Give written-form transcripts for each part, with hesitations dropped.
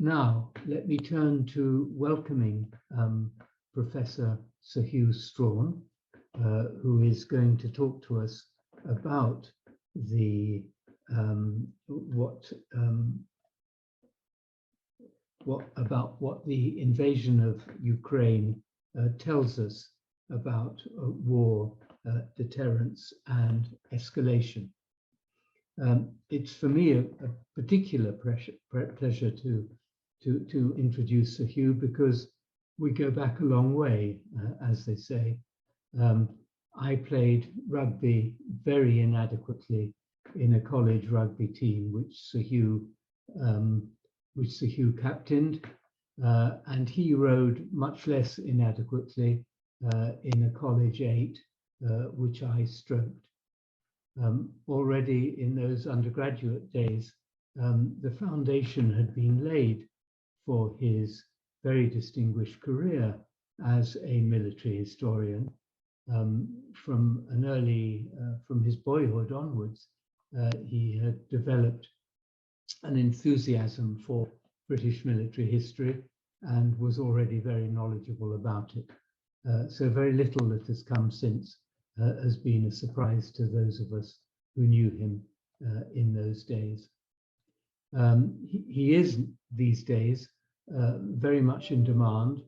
Now, let me turn to welcoming Professor Sir Hew Strachan, who is going to talk to us about the what the invasion of Ukraine tells us about war, deterrence, and escalation. It's for me a particular pleasure to introduce Sir Hew, because we go back a long way, as they say. I played rugby very inadequately in a college rugby team, which Sir Hew captained, and he rowed much less inadequately in a college 8, which I stroked. Already in those undergraduate days, the foundation had been laid for his very distinguished career as a military historian. From his boyhood onwards, he had developed an enthusiasm for British military history and was already very knowledgeable about it. So very little that has come since has been a surprise to those of us who knew him in those days. He is these days very much in demand,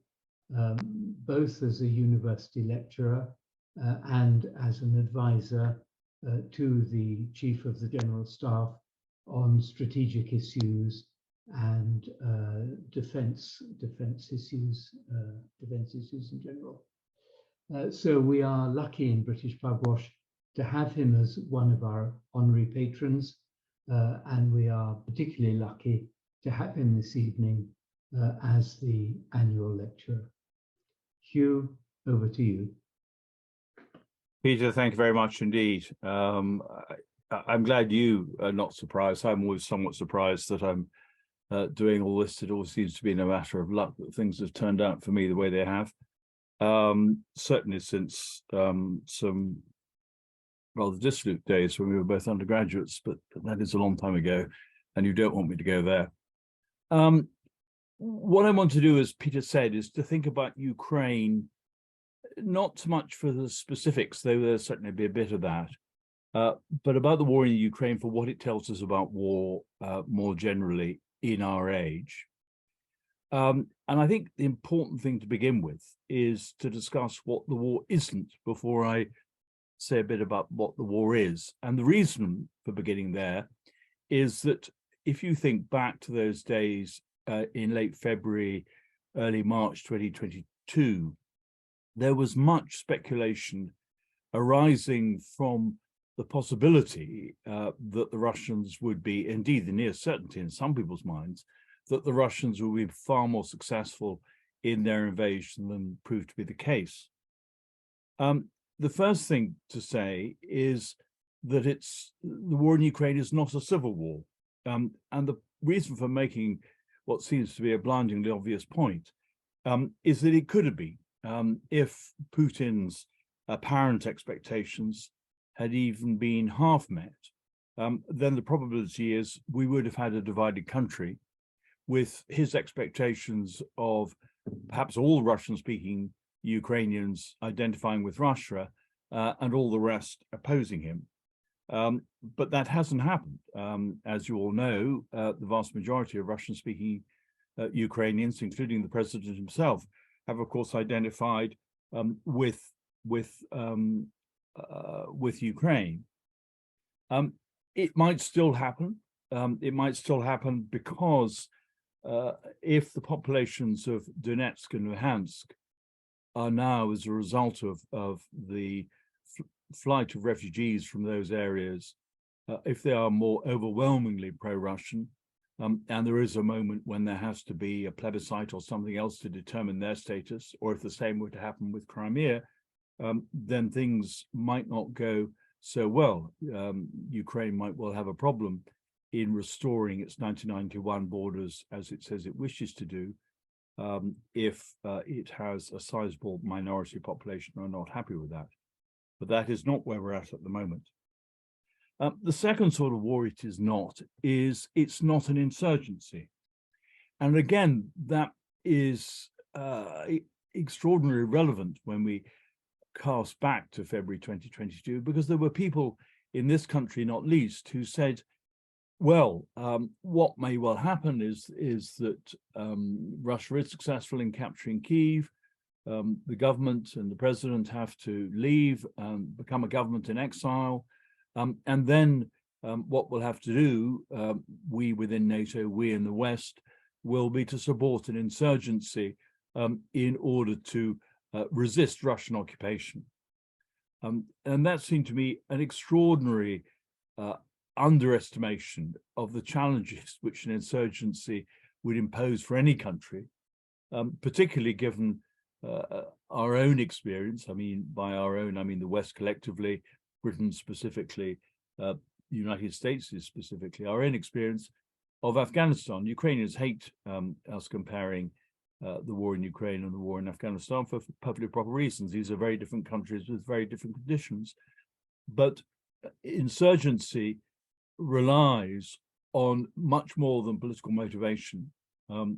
both as a university lecturer and as an advisor to the Chief of the General Staff on strategic issues and defense issues in general. So we are lucky in British Pugwash to have him as one of our honorary patrons, and we are particularly lucky to have him this evening as the annual lecturer. Hew, over to you. Peter, thank you very much indeed. I'm glad you are not surprised. I'm always somewhat surprised that I'm doing all this. It all seems to be a matter of luck that things have turned out for me the way they have. Certainly since some rather dissolute days when we were both undergraduates, but that is a long time ago, and you don't want me to go there. What I want to do, as Peter said, is to think about Ukraine, not so much for the specifics, though there'll certainly be a bit of that, but about the war in Ukraine for what it tells us about war more generally in our age. And I think the important thing to begin with is to discuss what the war isn't before I say a bit about what the war is. And the reason for beginning there is that if you think back to those days in late February, early March 2022, there was much speculation arising from the possibility that the Russians would be, indeed the near certainty in some people's minds, that the Russians will be far more successful in their invasion than proved to be the case. The first thing to say is that the war in Ukraine is not a civil war. And the reason for making what seems to be a blindingly obvious point is that it could have been if Putin's apparent expectations had even been half met, then the probability is we would have had a divided country with his expectations of perhaps all Russian-speaking Ukrainians identifying with Russia and all the rest opposing him. But that hasn't happened. As you all know, the vast majority of Russian-speaking Ukrainians, including the president himself, have of course identified with Ukraine. It might still happen. It might still happen because if the populations of Donetsk and Luhansk are now, as a result of the flight of refugees from those areas, if they are more overwhelmingly pro-Russian, and there is a moment when there has to be a plebiscite or something else to determine their status, or if the same were to happen with Crimea, then things might not go so well. Ukraine might well have a problem in restoring its 1991 borders as it says it wishes to do, if it has a sizable minority population who are not happy with that. But that is not where we're at the moment. The second sort of war it's not an insurgency. And again, that is extraordinarily relevant when we cast back to February 2022, because there were people in this country, not least, who said, well, what may well happen is that Russia is successful in capturing Kyiv. The government and the president have to leave and become a government in exile. And then what we'll have to do, we within NATO, we in the West, will be to support an insurgency in order to resist Russian occupation. And that seemed to me an extraordinary underestimation of the challenges which an insurgency would impose for any country, particularly given our own experience. I mean, by our own, I mean the West collectively, Britain specifically, the United States is specifically, our own experience of Afghanistan. Ukrainians hate us comparing the war in Ukraine and the war in Afghanistan for perfectly proper reasons. These are very different countries with very different conditions. But insurgency relies on much more than political motivation.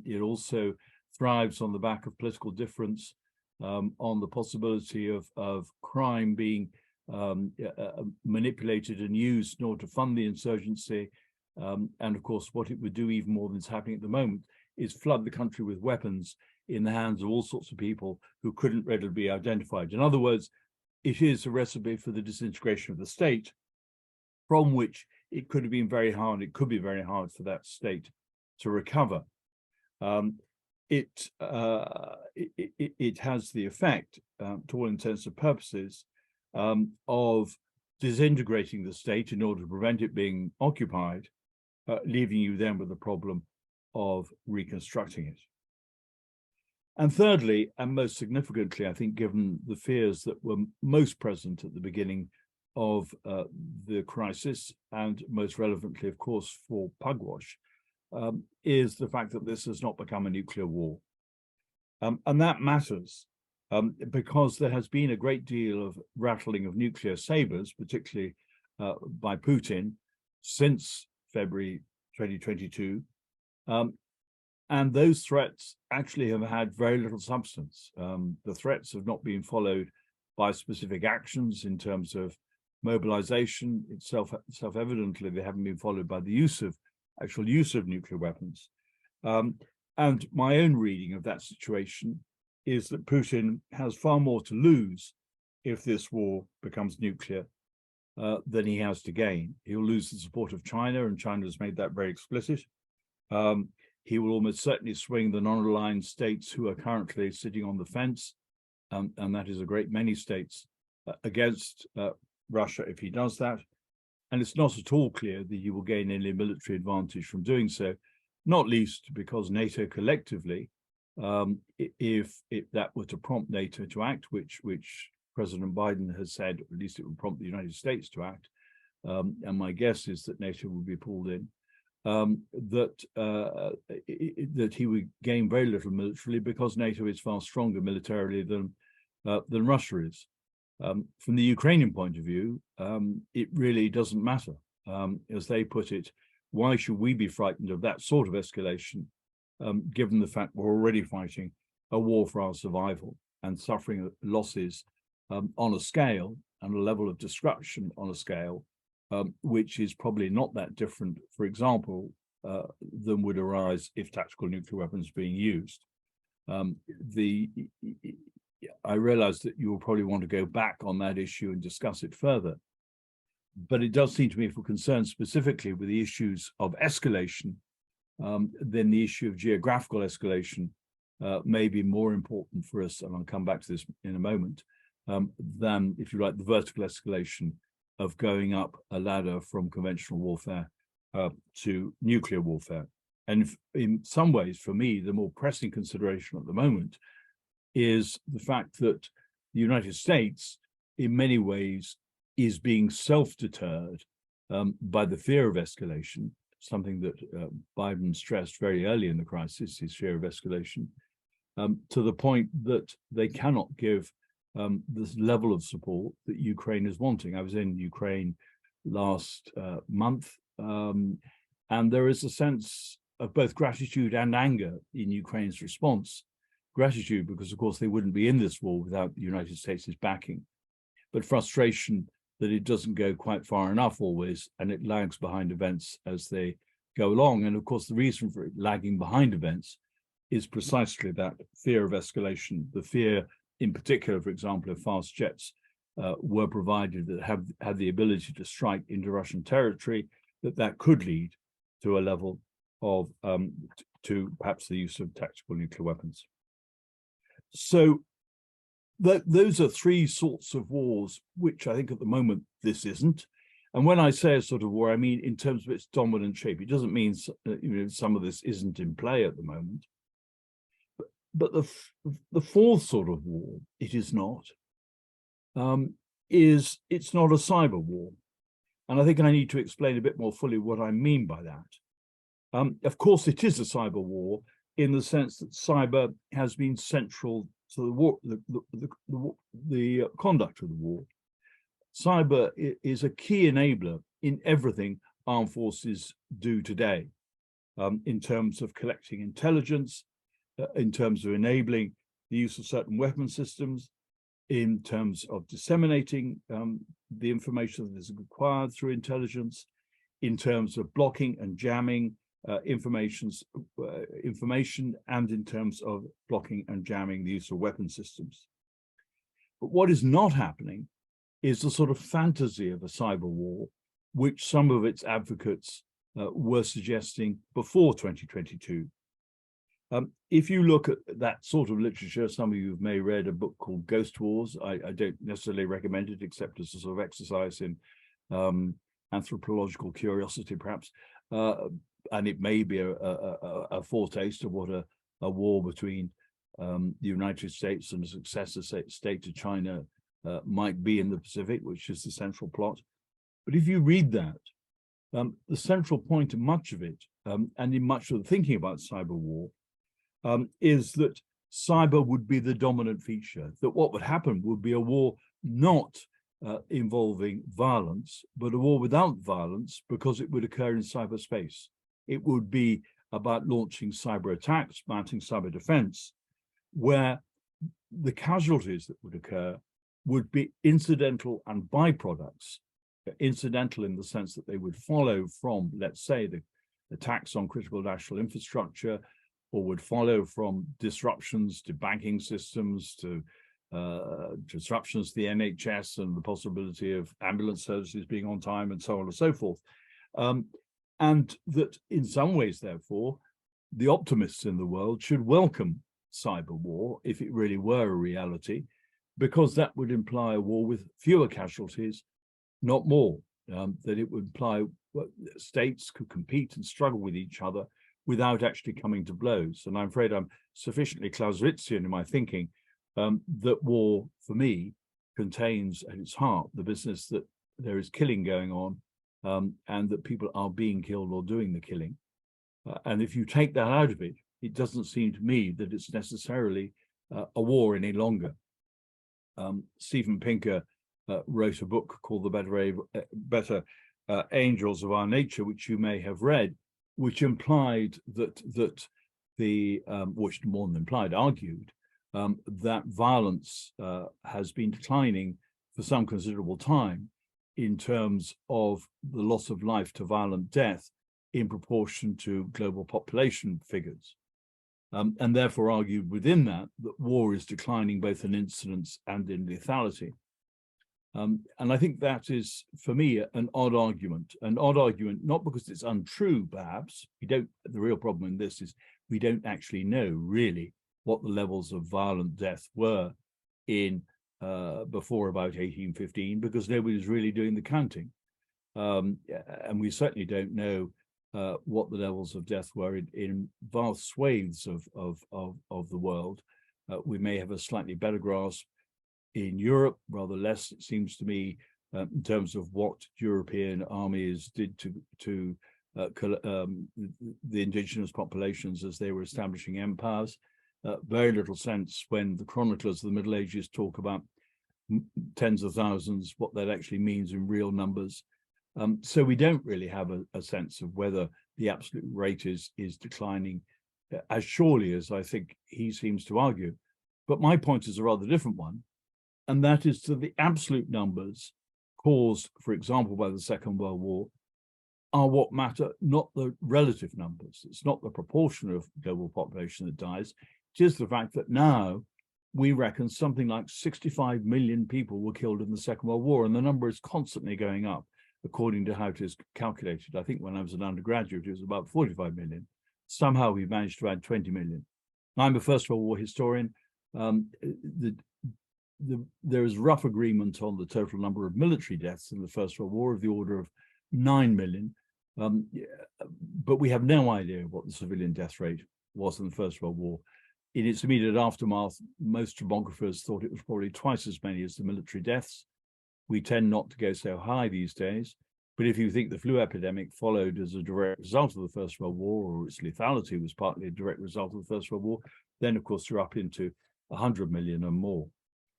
It also thrives on the back of political difference, on the possibility of crime being manipulated and used in order to fund the insurgency. And of course, what it would do, even more than is happening at the moment, is flood the country with weapons in the hands of all sorts of people who couldn't readily be identified. In other words, it is a recipe for the disintegration of the state, from which it could have been very hard, it could be very hard for that state to recover. It has the effect, to all intents and purposes, of disintegrating the state in order to prevent it being occupied, leaving you then with the problem of reconstructing it. And thirdly, and most significantly, I think, given the fears that were most present at the beginning of the crisis, and most relevantly, of course, for Pugwash, is the fact that this has not become a nuclear war. And that matters because there has been a great deal of rattling of nuclear sabers, particularly by Putin, since February 2022. And those threats actually have had very little substance. The threats have not been followed by specific actions in terms of mobilization. Self-evidently, they haven't been followed by the actual use of nuclear weapons. And my own reading of that situation is that Putin has far more to lose if this war becomes nuclear than he has to gain. He'll lose the support of China, and China has made that very explicit. He will almost certainly swing the non-aligned states who are currently sitting on the fence, and that is a great many states, against Russia if he does that. And it's not at all clear that he will gain any military advantage from doing so, not least because NATO collectively, if that were to prompt NATO to act, which President Biden has said, at least it would prompt the United States to act, and my guess is that NATO will be pulled in, that he would gain very little militarily because NATO is far stronger militarily than Russia is. From the Ukrainian point of view, it really doesn't matter. As they put it, why should we be frightened of that sort of escalation, given the fact we're already fighting a war for our survival and suffering losses on a scale and a level of destruction on a scale which is probably not that different, for example, than would arise if tactical nuclear weapons being used. I realize that you will probably want to go back on that issue and discuss it further. But it does seem to me, if we're concerned specifically with the issues of escalation, then the issue of geographical escalation may be more important for us, and I'll come back to this in a moment, than, if you like, the vertical escalation of going up a ladder from conventional warfare to nuclear warfare. And in some ways, for me, the more pressing consideration at the moment is the fact that the United States, in many ways, is being self-deterred by the fear of escalation, something that Biden stressed very early in the crisis, his fear of escalation, to the point that they cannot give this level of support that Ukraine is wanting. I was in Ukraine last month, and there is a sense of both gratitude and anger in Ukraine's response. Gratitude, because of course they wouldn't be in this war without the United States' backing, but frustration that it doesn't go quite far enough always, and it lags behind events as they go along. And of course, the reason for it lagging behind events is precisely that fear of escalation, the fear in particular, for example, if fast jets were provided that had the ability to strike into Russian territory, that could lead to a level of, to perhaps the use of tactical nuclear weapons. So those are three sorts of wars, which I think at the moment this isn't. And when I say a sort of war, I mean in terms of its dominant shape. It doesn't mean some of this isn't in play at the moment. But the fourth sort of war, it is not, it's not a cyber war. And I think I need to explain a bit more fully what I mean by that. Of course, it is a cyber war in the sense that cyber has been central to the war, the conduct of the war. Cyber is a key enabler in everything armed forces do today, in terms of collecting intelligence, in terms of enabling the use of certain weapon systems, in terms of disseminating the information that is acquired through intelligence, in terms of blocking and jamming information, and in terms of blocking and jamming the use of weapon systems. But what is not happening is the sort of fantasy of a cyber war, which some of its advocates were suggesting before 2022. If you look at that sort of literature, some of you may have read a book called Ghost Wars. I don't necessarily recommend it, except as a sort of exercise in anthropological curiosity, perhaps. And it may be a foretaste of what a war between the United States and a successor state to China might be in the Pacific, which is the central plot. But if you read that, the central point of much of it, and in much of the thinking about cyber war, is that cyber would be the dominant feature, that what would happen would be a war not involving violence, but a war without violence, because it would occur in cyberspace. It would be about launching cyber attacks, mounting cyber defense, where the casualties that would occur would be incidental and byproducts. Incidental in the sense that they would follow from, let's say, the attacks on critical national infrastructure, or would follow from disruptions to banking systems, to disruptions to the NHS and the possibility of ambulance services being on time, and so on and so forth. And that in some ways, therefore, the optimists in the world should welcome cyber war if it really were a reality, because that would imply a war with fewer casualties, not more, that it would imply states could compete and struggle with each other without actually coming to blows. And I'm afraid I'm sufficiently Clausewitzian in my thinking that war, for me, contains at its heart the business that there is killing going on, and that people are being killed or doing the killing. And if you take that out of it, it doesn't seem to me that it's necessarily a war any longer. Steven Pinker wrote a book called The Better Angels of Our Nature, which you may have read, which implied that the, which more than implied, argued that violence has been declining for some considerable time in terms of the loss of life to violent death in proportion to global population figures. And therefore argued within that war is declining both in incidence and in lethality. And I think that is, for me, an odd argument not because it's untrue, perhaps. The real problem in this is we don't actually know really what the levels of violent death were in before about 1815, because nobody's really doing the counting. And we certainly don't know what the levels of death were in vast swathes of the world. We may have a slightly better grasp in Europe, rather less, it seems to me, in terms of what European armies did to the indigenous populations as they were establishing empires. Very little sense when the chroniclers of the Middle Ages talk about tens of thousands, what that actually means in real numbers. So we don't really have a sense of whether the absolute rate is declining as surely as I think he seems to argue. But my point is a rather different one, and that is that the absolute numbers caused, for example, by the Second World War are what matter, not the relative numbers. It's not the proportion of global population that dies. It is the fact that now we reckon something like 65 million people were killed in the Second World War, and the number is constantly going up according to how it is calculated. I think when I was an undergraduate, it was about 45 million. Somehow we managed to add 20 million. I'm a First World War historian. There is rough agreement on the total number of military deaths in the First World War of the order of 9 million. But we have no idea what the civilian death rate was in the First World War. In its immediate aftermath, most demographers thought it was probably twice as many as the military deaths. We tend not to go so high these days. But if you think the flu epidemic followed as a direct result of the First World War, or its lethality was partly a direct result of the First World War, then of course you're up into 100 million and more.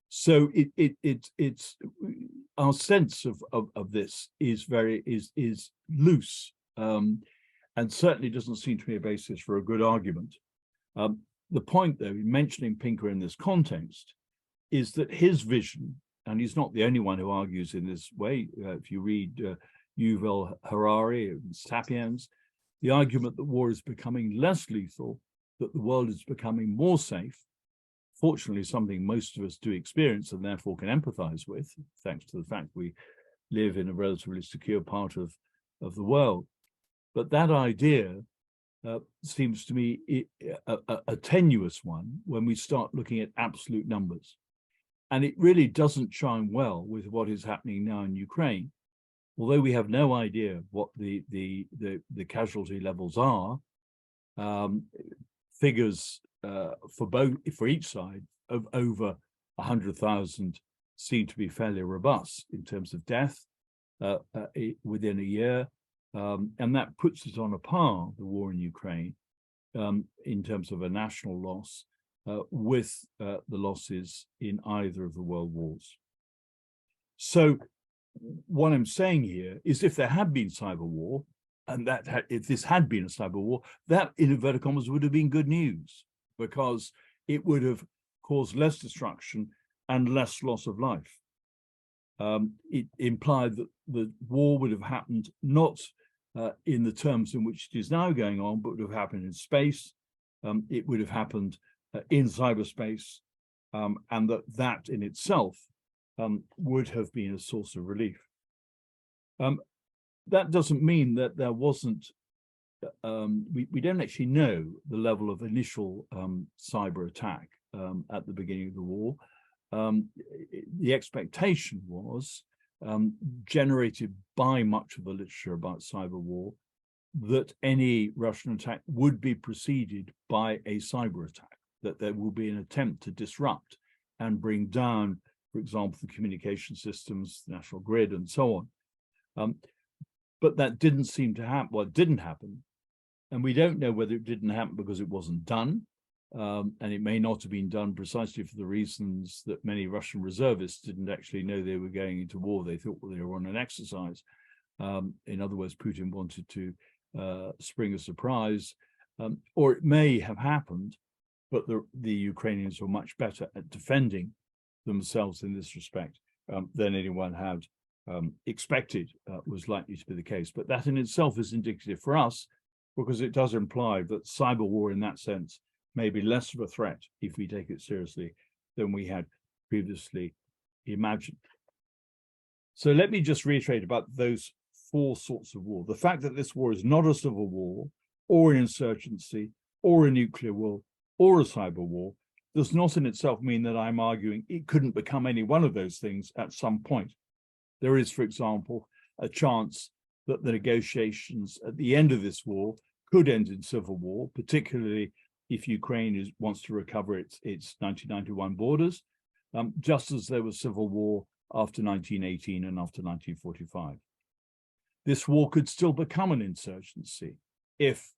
So it's our sense of this is loose, and certainly doesn't seem to be a basis for a good argument. The point, though, in mentioning Pinker in this context, is that his vision, and he's not the only one who argues in this way. If you read Yuval Harari and Sapiens, the argument that war is becoming less lethal, that the world is becoming more safe, fortunately something most of us do experience and therefore can empathize with, thanks to the fact we live in a relatively secure part of the world. But that idea seems to me a tenuous one when we start looking at absolute numbers. And it really doesn't chime well with what is happening now in Ukraine. Although we have no idea what the casualty levels are, figures for each side of over 100,000 seem to be fairly robust in terms of death within a year. And that puts it on a par, the war in Ukraine, in terms of a national loss with the losses in either of the world wars. So what I'm saying here is if there had been cyber war, and if this had been a cyber war, that, in inverted commas, would have been good news, because it would have caused less destruction and less loss of life. It implied that the war would have happened not in the terms in which it is now going on, but would have happened in space. It would have happened in cyberspace, and that in itself would have been a source of relief. That doesn't mean that there wasn't, we don't actually know the level of initial cyber attack at the beginning of the war. The expectation was, generated by much of the literature about cyber war, that any Russian attack would be preceded by a cyber attack, that there will be an attempt to disrupt and bring down, for example, the communication systems, the national grid, and so on. But that didn't seem to happen. Well, it didn't happen. And we don't know whether it didn't happen because it wasn't done. And it may not have been done precisely for the reasons that many Russian reservists didn't actually know they were going into war. They thought they were on an exercise. In other words, Putin wanted to spring a surprise. Or it may have happened, but the Ukrainians were much better at defending themselves in this respect than anyone had expected was likely to be the case. But that in itself is indicative for us, because it does imply that cyber war in that sense may be less of a threat if we take it seriously than we had previously imagined. So let me just reiterate about those four sorts of war. The fact that this war is not a civil war, or an insurgency, or a nuclear war, or a cyber war, does not in itself mean that I'm arguing it couldn't become any one of those things at some point. There is, for example, a chance that the negotiations at the end of this war could end in civil war, particularly if Ukraine wants to recover its 1991 borders, just as there was civil war after 1918 and after 1945. This war could still become an insurgency if,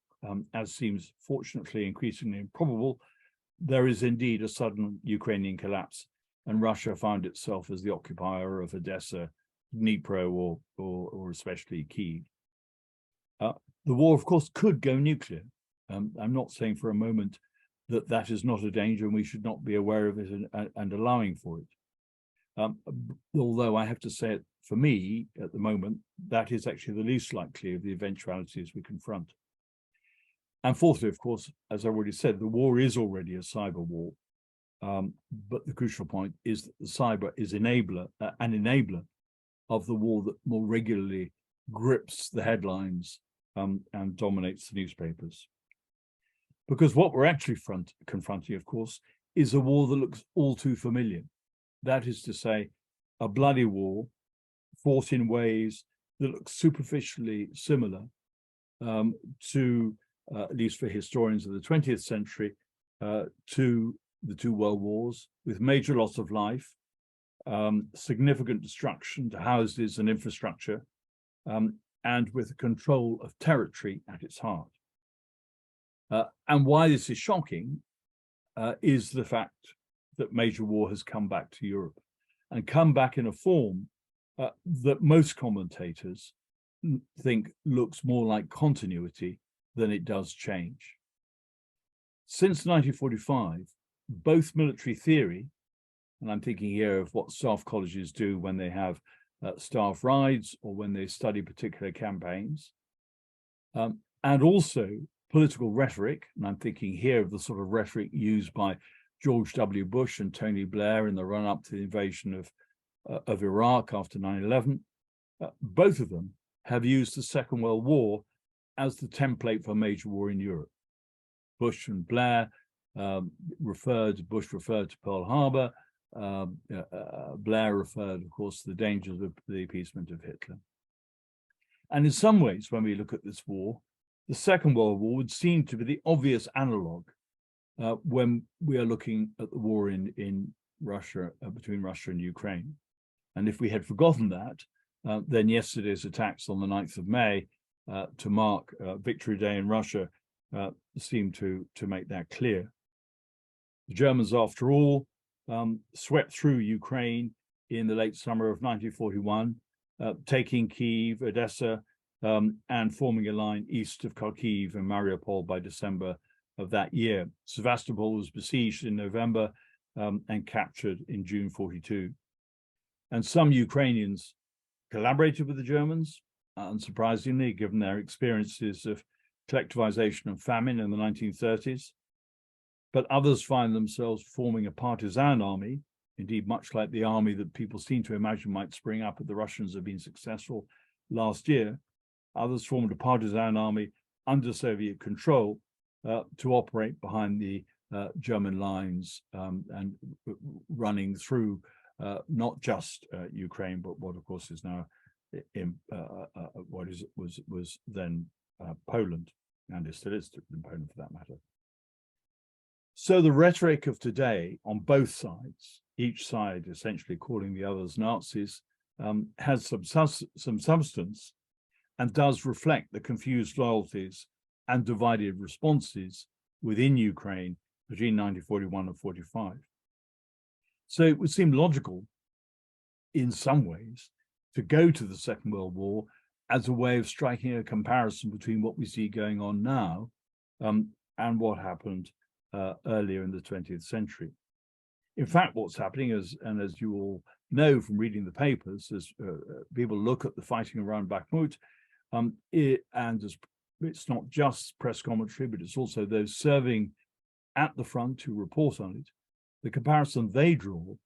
as seems fortunately increasingly improbable, there is indeed a sudden Ukrainian collapse and Russia found itself as the occupier of Odessa, Dnipro, or especially Kyiv. The war, of course, could go nuclear. I'm not saying for a moment that that is not a danger and we should not be aware of it and allowing for it. Although I have to say, for me, at the moment, that is actually the least likely of the eventualities we confront. And fourthly, of course, as I already said, the war is already a cyber war. But the crucial point is that the cyber is an enabler of the war that more regularly grips the headlines and dominates the newspapers. Because what we're actually confronting, of course, is a war that looks all too familiar. That is to say, a bloody war fought in ways that look superficially similar to, at least for historians of the 20th century, to the two world wars, with major loss of life, significant destruction to houses and infrastructure, and with control of territory at its heart. And why this is shocking is the fact that major war has come back to Europe and come back in a form that most commentators think looks more like continuity than it does change. Since 1945, both military theory, and I'm thinking here of what staff colleges do when they have staff rides or when they study particular campaigns, and also political rhetoric, and I'm thinking here of the sort of rhetoric used by George W. Bush and Tony Blair in the run-up to the invasion of Iraq after 9/11, both of them have used the Second World War as the template for a major war in Europe. Bush and Blair Bush referred to Pearl Harbor, Blair referred, of course, to the dangers of the appeasement of Hitler. And in some ways, when we look at this war, the Second World War would seem to be the obvious analog when we are looking at the war in Russia, between Russia and Ukraine. And if we had forgotten that, then yesterday's attacks on the 9th of May to mark Victory Day in Russia seem to make that clear. The Germans, after all, swept through Ukraine in the late summer of 1941, taking Kyiv, Odessa, and forming a line east of Kharkiv and Mariupol by December of that year. Sevastopol was besieged in November and captured in June 42. And some Ukrainians collaborated with the Germans, unsurprisingly, given their experiences of collectivization and famine in the 1930s. But others find themselves forming a partisan army, indeed much like the army that people seem to imagine might spring up if the Russians have been successful last year. Others formed a partisan army under Soviet control to operate behind the German lines and running through not just Ukraine, but what, of course, is now was then Poland, and it still is in Poland for that matter. So the rhetoric of today on both sides, each side essentially calling the others Nazis, has some substance and does reflect the confused loyalties and divided responses within Ukraine between 1941 and 45. So it would seem logical in some ways to go to the Second World War as a way of striking a comparison between what we see going on now and what happened earlier in the 20th century. In fact, what's happening is, and as you all know from reading the papers, as people look at the fighting around Bakhmut, it's not just press commentary, but it's also those serving at the front who report on it. The comparison they draw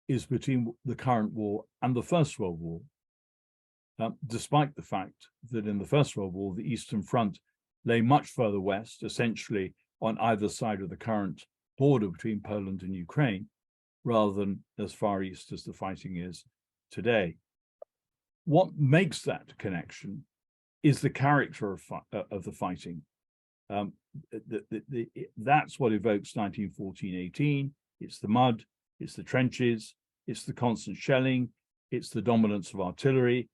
is between the current war and the First World War, despite the fact that in the First World War, the Eastern Front lay much further west, essentially on either side of the current border between Poland and Ukraine, rather than as far east as the fighting is today. What makes that connection is the character of the fighting. That's what evokes 1914-18. It's the mud, it's the trenches, it's the constant shelling, it's the dominance of artillery,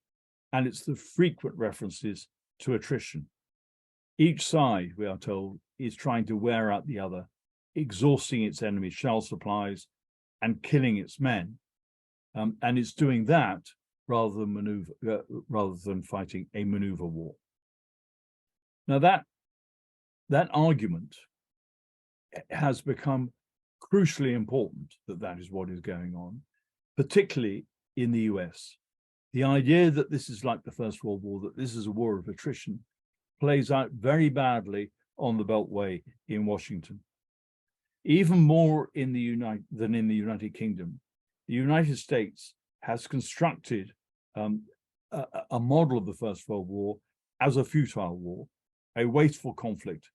and it's the frequent references to attrition. Each side, we are told, is trying to wear out the other, exhausting its enemy's shell supplies and killing its men. And it's doing that rather than fighting a maneuver war. Now that argument has become crucially important, that is what is going on, particularly in the US. The idea that this is like the First World War, that this is a war of attrition, plays out very badly on the Beltway in Washington. Even more than in the United Kingdom, the United States has constructed a model of the First World War as a futile war, a wasteful conflict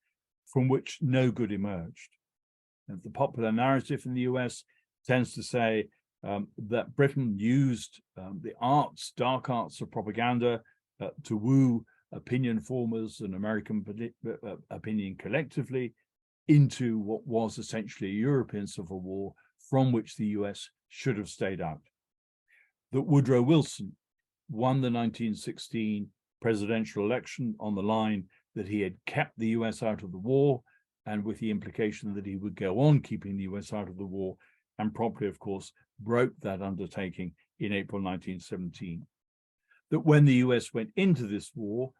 from which no good emerged. And the popular narrative in the US tends to say that Britain used the dark arts of propaganda to woo opinion formers and American opinion collectively into what was essentially a European civil war from which the US should have stayed out. That Woodrow Wilson won the 1916 presidential election on the line that he had kept the US out of the war, and with the implication that he would go on keeping the US out of the war, and promptly, of course, broke that undertaking in April 1917. That when the US went into this war,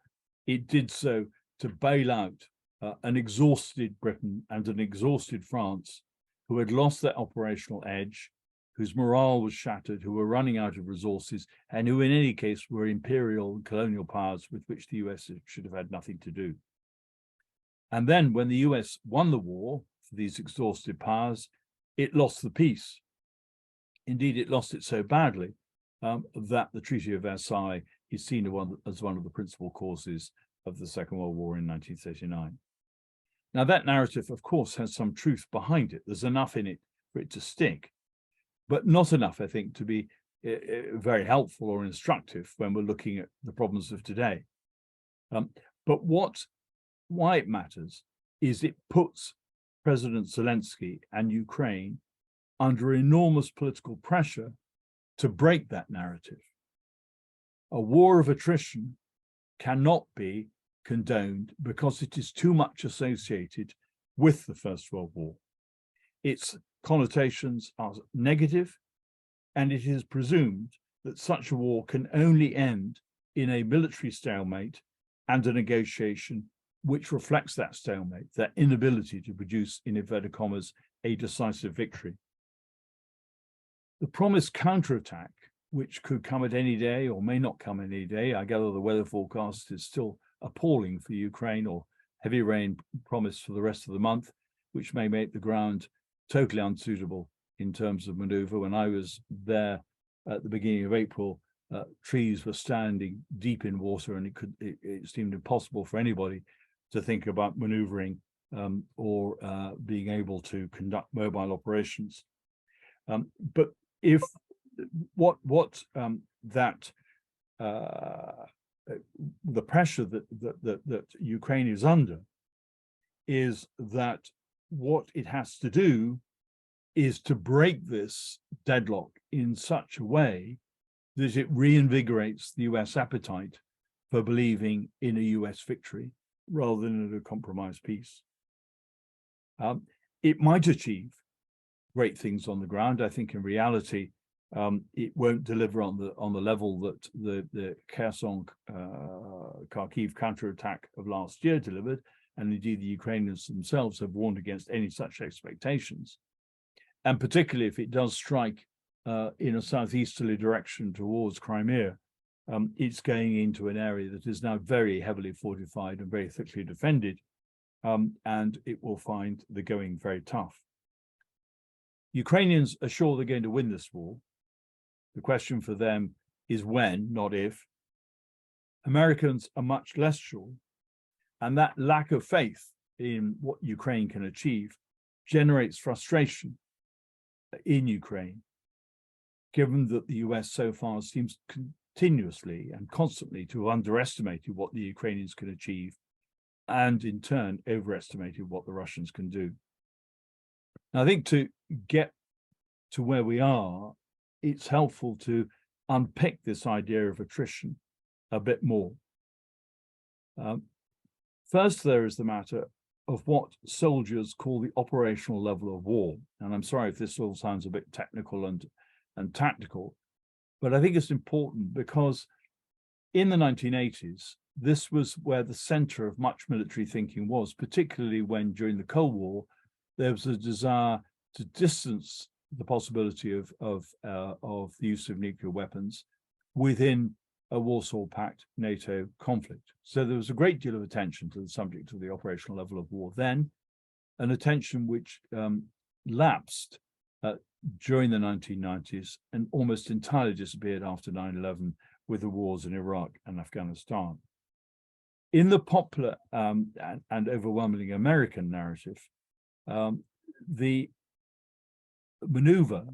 it did so to bail out an exhausted Britain and an exhausted France, who had lost their operational edge, whose morale was shattered, who were running out of resources, and who in any case were imperial and colonial powers with which the US should have had nothing to do. And then when the US won the war for these exhausted powers, it lost the peace. Indeed, it lost it so badly that the Treaty of Versailles is seen as one of the principal causes of the Second World War in 1939. Now, that narrative, of course, has some truth behind it. There's enough in it for it to stick, but not enough, I think, to be very helpful or instructive when we're looking at the problems of today. But why it matters is it puts President Zelensky and Ukraine under enormous political pressure to break that narrative. A war of attrition cannot be condoned because it is too much associated with the First World War. Its connotations are negative, and it is presumed that such a war can only end in a military stalemate and a negotiation which reflects that stalemate, that inability to produce, in inverted commas, a decisive victory. The promised counterattack, which could come at any day or may not come any day, I gather the weather forecast is still appalling for Ukraine, or heavy rain promised for the rest of the month, which may make the ground totally unsuitable in terms of maneuver. When I was there at the beginning of April, trees were standing deep in water, and it seemed impossible for anybody to think about maneuvering or being able to conduct mobile operations. But if the pressure that Ukraine is under is that what it has to do is to break this deadlock in such a way that it reinvigorates the US appetite for believing in a US victory rather than in a compromised peace. It might achieve great things on the ground. I think in reality, it won't deliver on the level that the Kherson Kharkiv counterattack of last year delivered, and indeed the Ukrainians themselves have warned against any such expectations. And particularly if it does strike in a southeasterly direction towards Crimea, it's going into an area that is now very heavily fortified and very thickly defended, and it will find the going very tough. Ukrainians are sure they're going to win this war. The question for them is when, not if. Americans are much less sure, and that lack of faith in what Ukraine can achieve generates frustration in Ukraine, given that the US so far seems continuously and constantly to have underestimated what the Ukrainians can achieve, and in turn overestimated what the Russians can do. Now, I think to get to where we are, it's helpful to unpick this idea of attrition a bit more. First, there is the matter of what soldiers call the operational level of war. And I'm sorry if this all sounds a bit technical and tactical, but I think it's important because in the 1980s, this was where the center of much military thinking was, particularly when during the Cold War, there was a desire to distance the possibility of the use of nuclear weapons within a Warsaw Pact NATO conflict. So there was a great deal of attention to the subject of the operational level of war then, an attention which lapsed during the 1990s and almost entirely disappeared after 9/11 with the wars in Iraq and Afghanistan. In the popular and overwhelmingly American narrative, the maneuver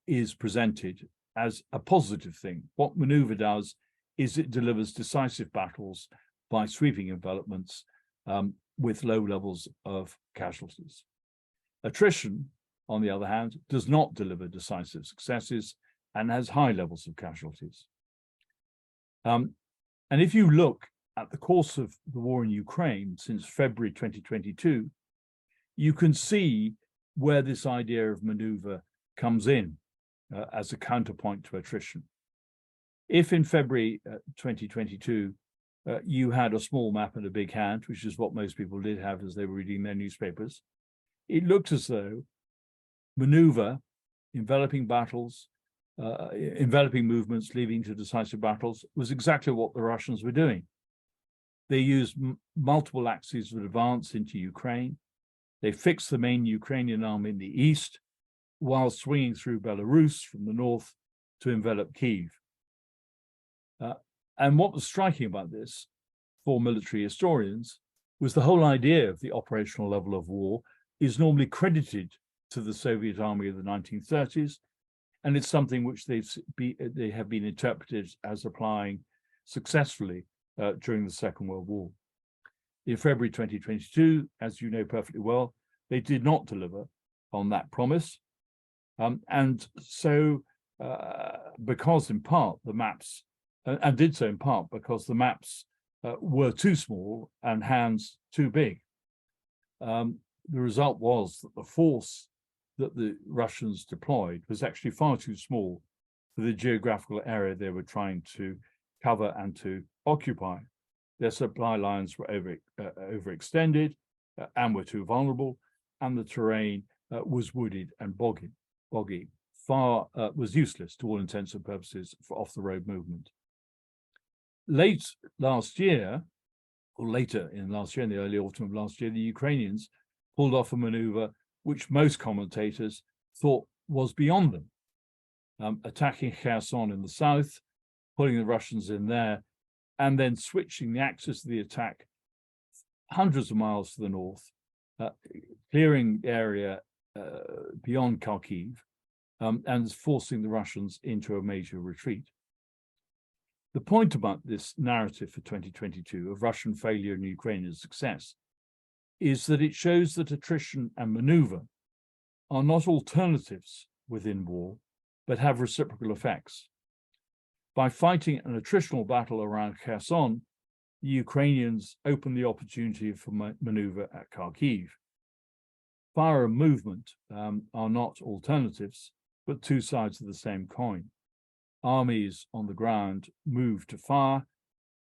is presented as a positive thing. What maneuver does is it delivers decisive battles by sweeping envelopments with low levels of casualties. Attrition, on the other hand, does not deliver decisive successes and has high levels of casualties. And if you look at the course of the war in Ukraine since February 2022, you can see where this idea of maneuver comes in as a counterpoint to attrition. If in February 2022, you had a small map and a big hand, which is what most people did have as they were reading their newspapers, it looked as though maneuver, enveloping battles, enveloping movements leading to decisive battles was exactly what the Russians were doing. They used multiple axes of advance into Ukraine. They fixed the main Ukrainian army in the east while swinging through Belarus from the north to envelop Kyiv. And what was striking about this for military historians was the whole idea of the operational level of war is normally credited to the Soviet army of the 1930s, and it's something which they have been interpreted as applying successfully during the Second World War. In February 2022, as you know perfectly well, they did not deliver on that promise. And so, because in part the maps, and did so in part because the maps were too small and hands too big, the result was that the force that the Russians deployed was actually far too small for the geographical area they were trying to cover and to occupy. Their supply lines were overextended and were too vulnerable, and the terrain was wooded and boggy, was useless to all intents and purposes for off-the-road movement. Late last year, or later in last year, in the early autumn of last year, the Ukrainians pulled off a maneuver which most commentators thought was beyond them, attacking Kherson in the south, pulling the Russians in there, and then switching the axis of the attack hundreds of miles to the north, clearing the area beyond Kharkiv, and forcing the Russians into a major retreat. The point about this narrative for 2022 of Russian failure and Ukrainian success is that it shows that attrition and maneuver are not alternatives within war, but have reciprocal effects. By fighting an attritional battle around Kherson, the Ukrainians open the opportunity for maneuver at Kharkiv. Fire and movement are not alternatives, but two sides of the same coin. Armies on the ground move to fire,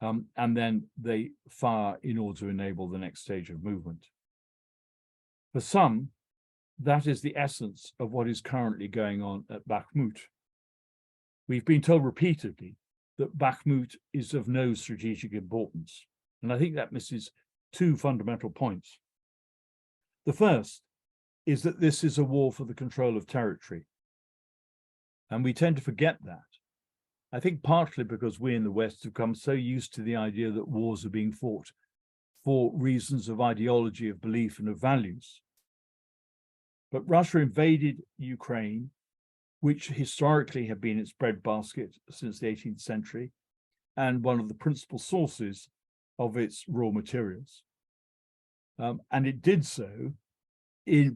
and then they fire in order to enable the next stage of movement. For some, that is the essence of what is currently going on at Bakhmut. We've been told repeatedly that Bakhmut is of no strategic importance, and I think that misses two fundamental points. The first is that this is a war for the control of territory, and we tend to forget that. I think partly because we in the West have come so used to the idea that wars are being fought for reasons of ideology, of belief, and of values. But Russia invaded Ukraine, which historically had been its breadbasket since the 18th century, and one of the principal sources of its raw materials. And it did so,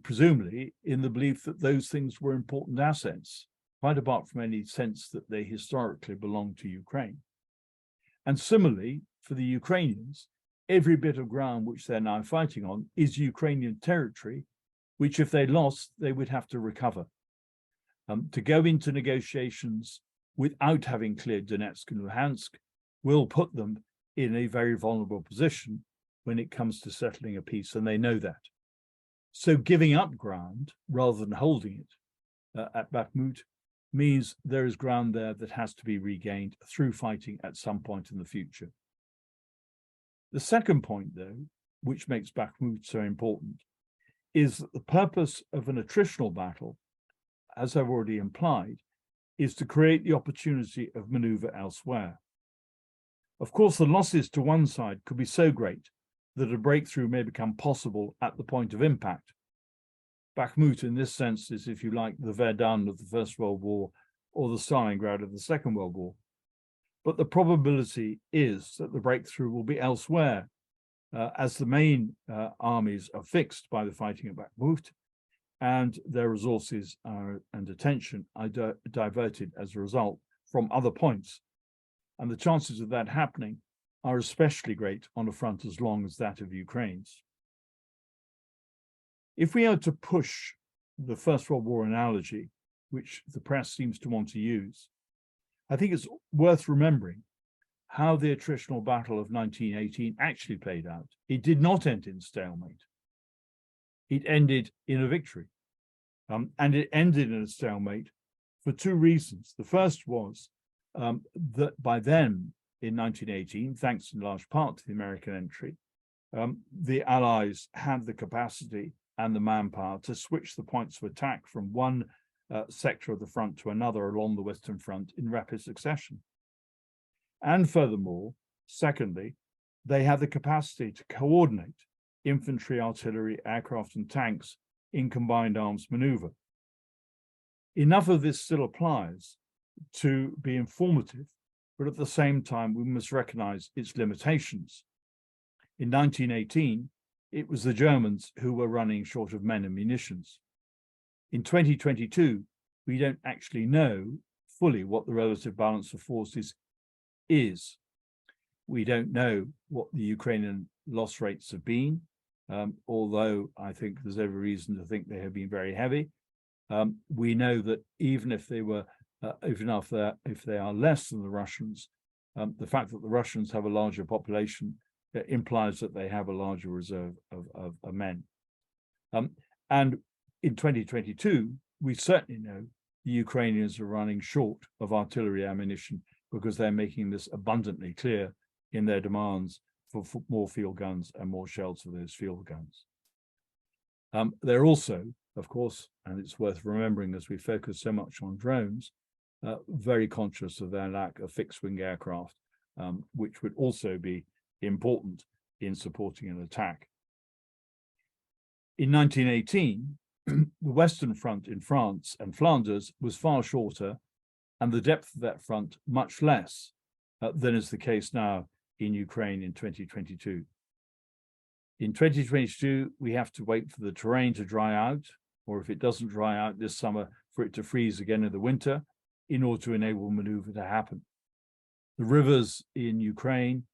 presumably, in the belief that those things were important assets, quite apart from any sense that they historically belonged to Ukraine. And similarly, for the Ukrainians, every bit of ground which they're now fighting on is Ukrainian territory, which if they lost, they would have to recover. To go into negotiations without having cleared Donetsk and Luhansk will put them in a very vulnerable position when it comes to settling a peace, and they know that. So giving up ground rather than holding it at Bakhmut means there is ground there that has to be regained through fighting at some point in the future. The second point, though, which makes Bakhmut so important, is that the purpose of an attritional battle, as I've already implied, is to create the opportunity of maneuver elsewhere. Of course, the losses to one side could be so great that a breakthrough may become possible at the point of impact. Bakhmut, in this sense, is, if you like, the Verdun of the First World War or the Stalingrad of the Second World War. But the probability is that the breakthrough will be elsewhere, as the main armies are fixed by the fighting at Bakhmut, and their resources and attention are diverted as a result from other points. And the chances of that happening are especially great on a front as long as that of Ukraine's. If we are to push the First World War analogy, which the press seems to want to use, I think it's worth remembering how the attritional battle of 1918 actually played out. It did not end in stalemate. It ended in a victory. And it ended in a stalemate for two reasons. The first was that by then, in 1918, thanks in large part to the American entry, the Allies had the capacity and the manpower to switch the points of attack from one sector of the front to another along the Western Front in rapid succession. And furthermore, secondly, they had the capacity to coordinate infantry, artillery, aircraft, and tanks in combined arms maneuver. Enough of this still applies to be informative, but at the same time, we must recognize its limitations. In 1918, it was the Germans who were running short of men and munitions. In 2022, we don't actually know fully what the relative balance of forces is. We don't know what the Ukrainian loss rates have been, although I think there's every reason to think they have been very heavy. We know that even if they were, if they are less than the Russians, the fact that the Russians have a larger population implies that they have a larger reserve of men. And in 2022, we certainly know the Ukrainians are running short of artillery ammunition because they're making this abundantly clear in their demands for more field guns and more shells for those field guns. They're also, of course, and it's worth remembering as we focus so much on drones, very conscious of their lack of fixed-wing aircraft, which would also be important in supporting an attack. In 1918, the Western Front in France and Flanders was far shorter, and the depth of that front much less than is the case now in Ukraine in 2022. In 2022, we have to wait for the terrain to dry out, or if it doesn't dry out this summer, for it to freeze again in the winter in order to enable maneuver to happen. The rivers in Ukraine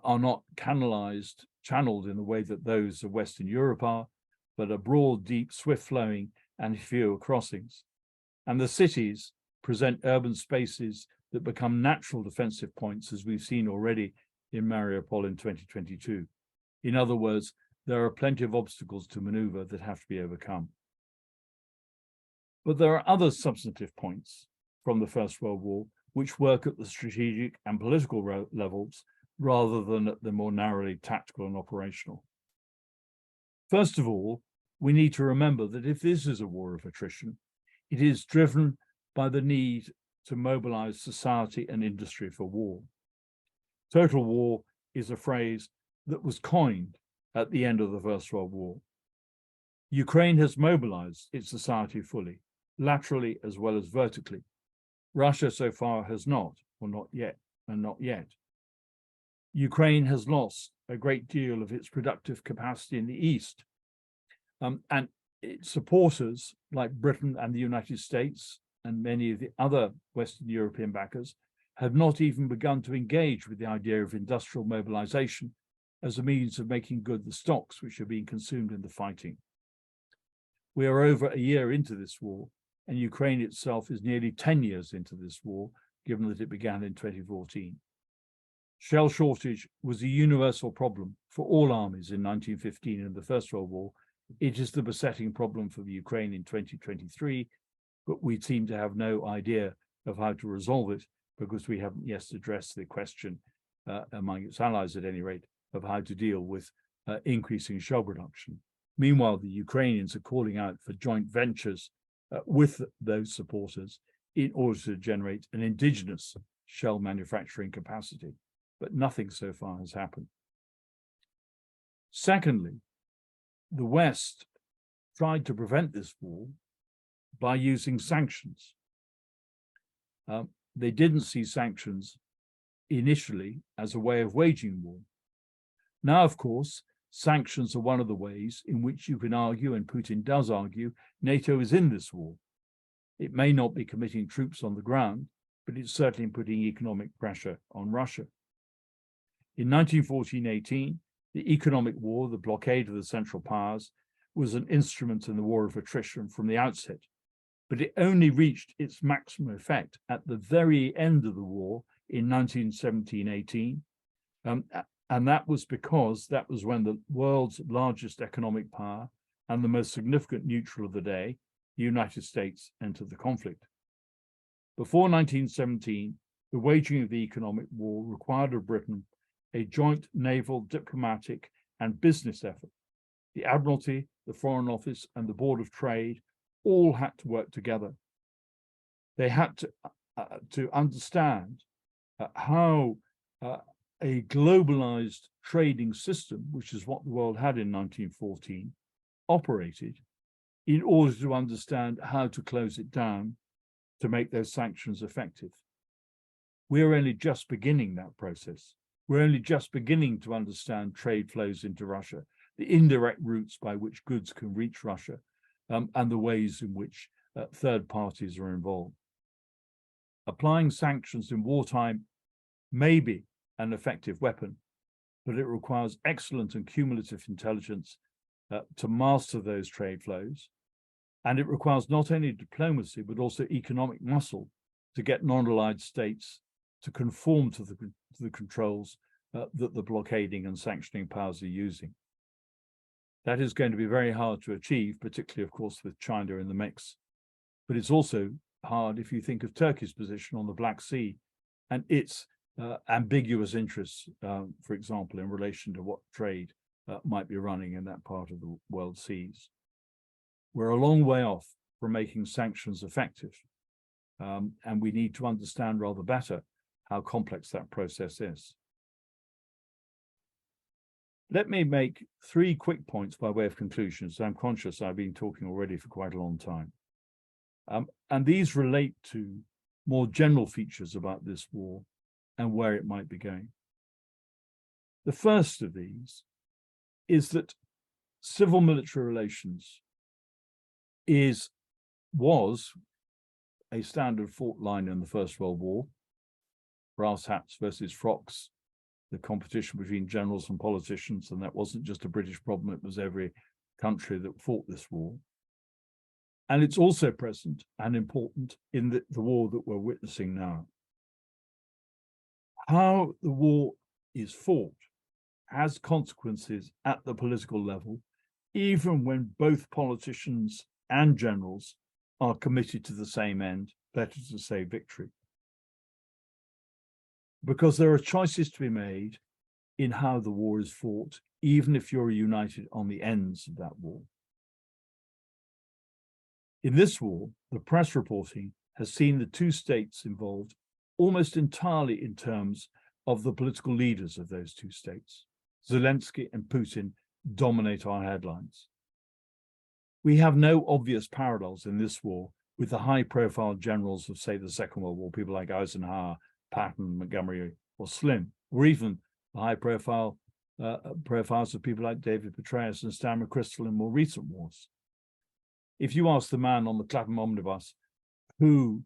are not channeled in the way that those of Western Europe are, but are broad, deep, swift-flowing, and fewer crossings. And the cities present urban spaces that become natural defensive points, as we've seen already in Mariupol in 2022. In other words, there are plenty of obstacles to maneuver that have to be overcome. But there are other substantive points from the First World War which work at the strategic and political levels rather than at the more narrowly tactical and operational. First of all, we need to remember that if this is a war of attrition, it is driven by the need to mobilize society and industry for war. Total war is a phrase that was coined at the end of the First World War. Ukraine has mobilized its society fully, laterally as well as vertically. Russia so far has not, or not yet, and not yet. Ukraine has lost a great deal of its productive capacity in the East. And its supporters, like Britain and the United States and many of the other Western European backers, have not even begun to engage with the idea of industrial mobilization as a means of making good the stocks which are being consumed in the fighting. We are over a year into this war, and Ukraine itself is nearly 10 years into this war, given that it began in 2014. Shell shortage was a universal problem for all armies in 1915 and the First World War. It is the besetting problem for the Ukraine in 2023, but we seem to have no idea of how to resolve it because we haven't yet addressed the question, among its allies at any rate, of how to deal with increasing shell production. Meanwhile, the Ukrainians are calling out for joint ventures with those supporters in order to generate an indigenous shell manufacturing capacity, but nothing so far has happened. Secondly, the West tried to prevent this war by using sanctions. They didn't see sanctions initially as a way of waging war. Now, of course, sanctions are one of the ways in which you can argue, and Putin does argue, NATO is in this war. It may not be committing troops on the ground, but it's certainly putting economic pressure on Russia. In 1914-18, the economic war, the blockade of the Central Powers, was an instrument in the war of attrition from the outset, but it only reached its maximum effect at the very end of the war in 1917-18, and that was because that was when the world's largest economic power and the most significant neutral of the day, the United States, entered the conflict. Before 1917, the waging of the economic war required of Britain a joint naval, diplomatic, and business effort. The Admiralty, the Foreign Office, and the Board of Trade all had to work together. They had to understand how a globalized trading system, which is what the world had in 1914, operated in order to understand how to close it down to make those sanctions effective. We're only just beginning that process. We're only just beginning to understand trade flows into Russia, the indirect routes by which goods can reach Russia, and the ways in which third parties are involved. Applying sanctions in wartime may be an effective weapon, but it requires excellent and cumulative intelligence to master those trade flows. And it requires not only diplomacy, but also economic muscle to get non-allied states to conform to the controls that the blockading and sanctioning powers are using. That is going to be very hard to achieve, particularly, of course, with China in the mix. But it's also hard if you think of Turkey's position on the Black Sea and its ambiguous interests, for example, in relation to what trade might be running in that part of the world seas. We're a long way off from making sanctions effective, and we need to understand rather better how complex that process is. Let me make 3 quick points by way of conclusion, so I'm conscious I've been talking already for quite a long time. And these relate to more general features about this war and where it might be going. The first of these is that civil-military relations was a standard fault line in the First World War, brass hats versus frocks, the competition between generals and politicians, and that wasn't just a British problem, it was every country that fought this war. And it's also present and important in the war that we're witnessing now. How the war is fought has consequences at the political level, even when both politicians and generals are committed to the same end, that is to say, victory. Because there are choices to be made in how the war is fought, even if you're united on the ends of that war. In this war, the press reporting has seen the 2 states involved almost entirely in terms of the political leaders of those 2 states. Zelensky and Putin dominate our headlines. We have no obvious parallels in this war with the high-profile generals of, say, the Second World War, people like Eisenhower, Patton, Montgomery, or Slim, or even the high-profile profiles of people like David Petraeus and Stan McChrystal in more recent wars. If you ask the man on the Clapham omnibus who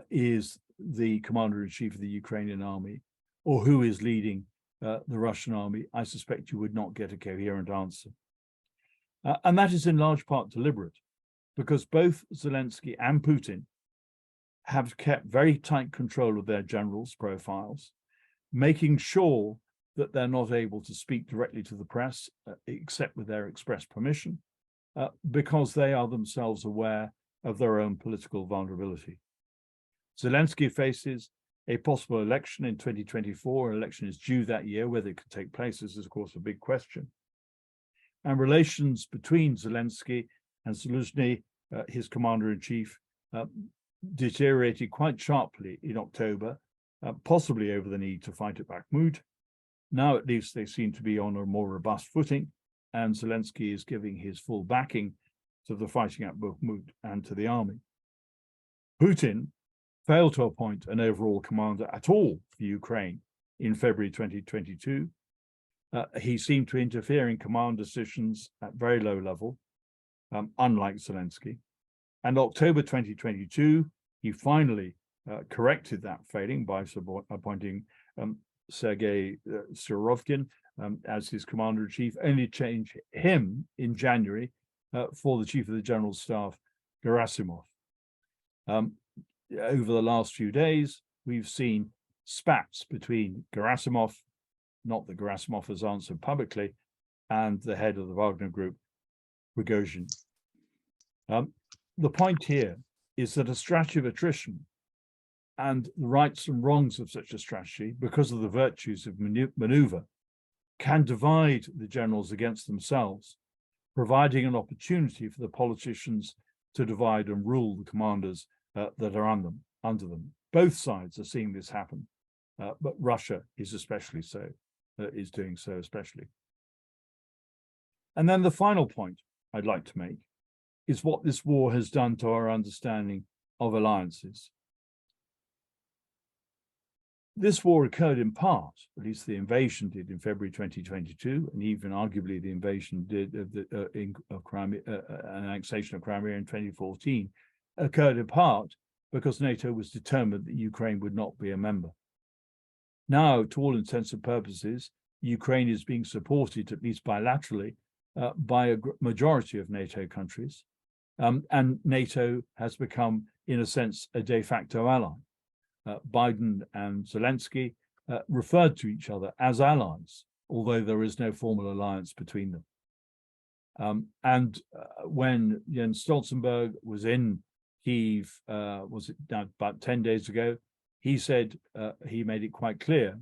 is the commander-in-chief of the Ukrainian army, or who is leading the Russian army, I suspect you would not get a coherent answer. And that is in large part deliberate, because both Zelensky and Putin have kept very tight control of their generals' profiles. making sure that they're not able to speak directly to the press, except with their express permission, because they are themselves aware of their own political vulnerability. Zelensky faces a possible election in 2024. An election is due that year. Whether it could take place is, of course, a big question. And relations between Zelensky and Zaluzhny, his commander-in-chief, deteriorated quite sharply in October, possibly over the need to fight at Bakhmut. Now, at least, they seem to be on a more robust footing, and Zelensky is giving his full backing to the fighting at Bakhmut and to the army. Putin failed to appoint an overall commander at all for Ukraine in February 2022. He seemed to interfere in command decisions at very low level, unlike Zelensky. And October 2022, he finally corrected that failing by appointing Sergei Surovikin as his commander-in-chief, only changed him in January for the chief of the general staff, Gerasimov. Over the last few days, we've seen spats between Gerasimov, not that Gerasimov has answered publicly, and the head of the Wagner Group, Prigozhin. The point here is that a strategy of attrition and the rights and wrongs of such a strategy, because of the virtues of maneuver, can divide the generals against themselves, providing an opportunity for the politicians to divide and rule the commanders that are under them. Both sides are seeing this happen, but Russia is especially so, is doing so especially. And then the final point I'd like to make is what this war has done to our understanding of alliances. This war occurred in part, at least the invasion did in February 2022, and even arguably the invasion did of Crimea, annexation of Crimea in 2014, occurred in part because NATO was determined that Ukraine would not be a member. Now, to all intents and purposes, Ukraine is being supported, at least bilaterally, by a majority of NATO countries, and NATO has become, in a sense, a de facto ally. Biden and Zelensky referred to each other as allies, although there is no formal alliance between them. When Jens Stoltenberg was in Kyiv, was it about 10 days ago, he said, he made it quite clear,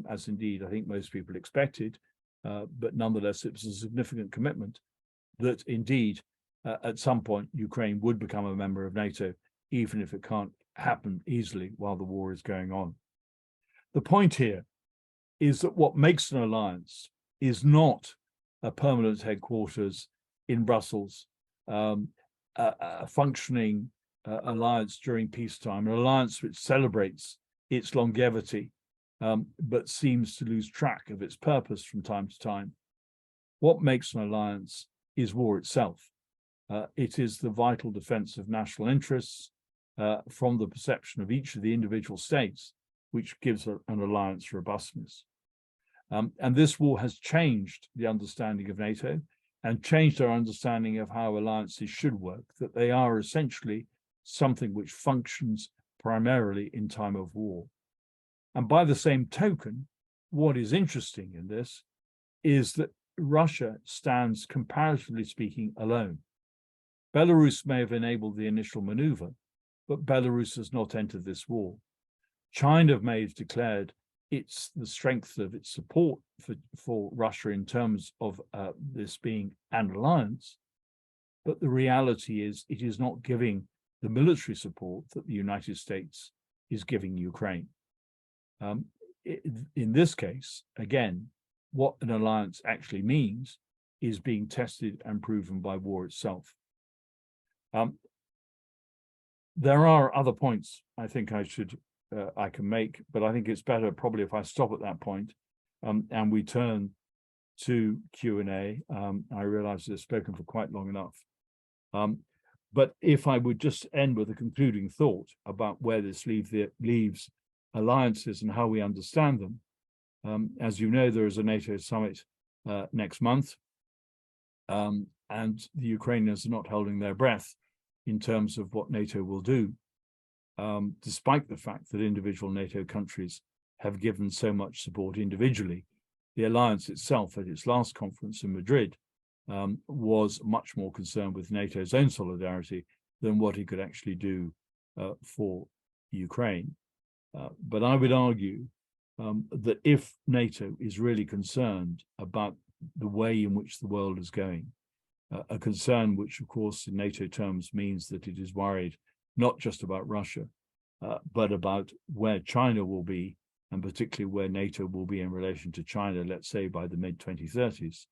as indeed I think most people expected, but nonetheless it was a significant commitment, that indeed at some point Ukraine would become a member of NATO, even if it can't happen easily while the war is going on. The point here is that what makes an alliance is not a permanent headquarters in Brussels, a functioning alliance during peacetime, an alliance which celebrates its longevity, but seems to lose track of its purpose from time to time. What makes an alliance is war itself. It is the vital defense of national interests from the perception of each of the individual states, which gives an alliance robustness. And this war has changed the understanding of NATO and changed our understanding of how alliances should work, that they are essentially something which functions primarily in time of war. And by the same token, what is interesting in this is that Russia stands, comparatively speaking, alone. Belarus may have enabled the initial maneuver, but Belarus has not entered this war. China may have declared the strength of its support for Russia in terms of this being an alliance, but the reality is it is not giving the military support that the United States is giving Ukraine. In this case, again, what an alliance actually means is being tested and proven by war itself. There are other points I think I can make, but I think it's better probably if I stop at that point, and we turn to Q&A. I realize I've spoken for quite long enough. But if I would just end with a concluding thought about where this leaves alliances and how we understand them. As you know, there is a NATO summit next month, and the Ukrainians are not holding their breath in terms of what NATO will do, despite the fact that individual NATO countries have given so much support individually. The alliance itself at its last conference in Madrid was much more concerned with NATO's own solidarity than what it could actually do for Ukraine. But I would argue that if NATO is really concerned about the way in which the world is going, a concern which, of course, in NATO terms means that it is worried not just about Russia, but about where China will be, and particularly where NATO will be in relation to China, let's say by the mid-2030s,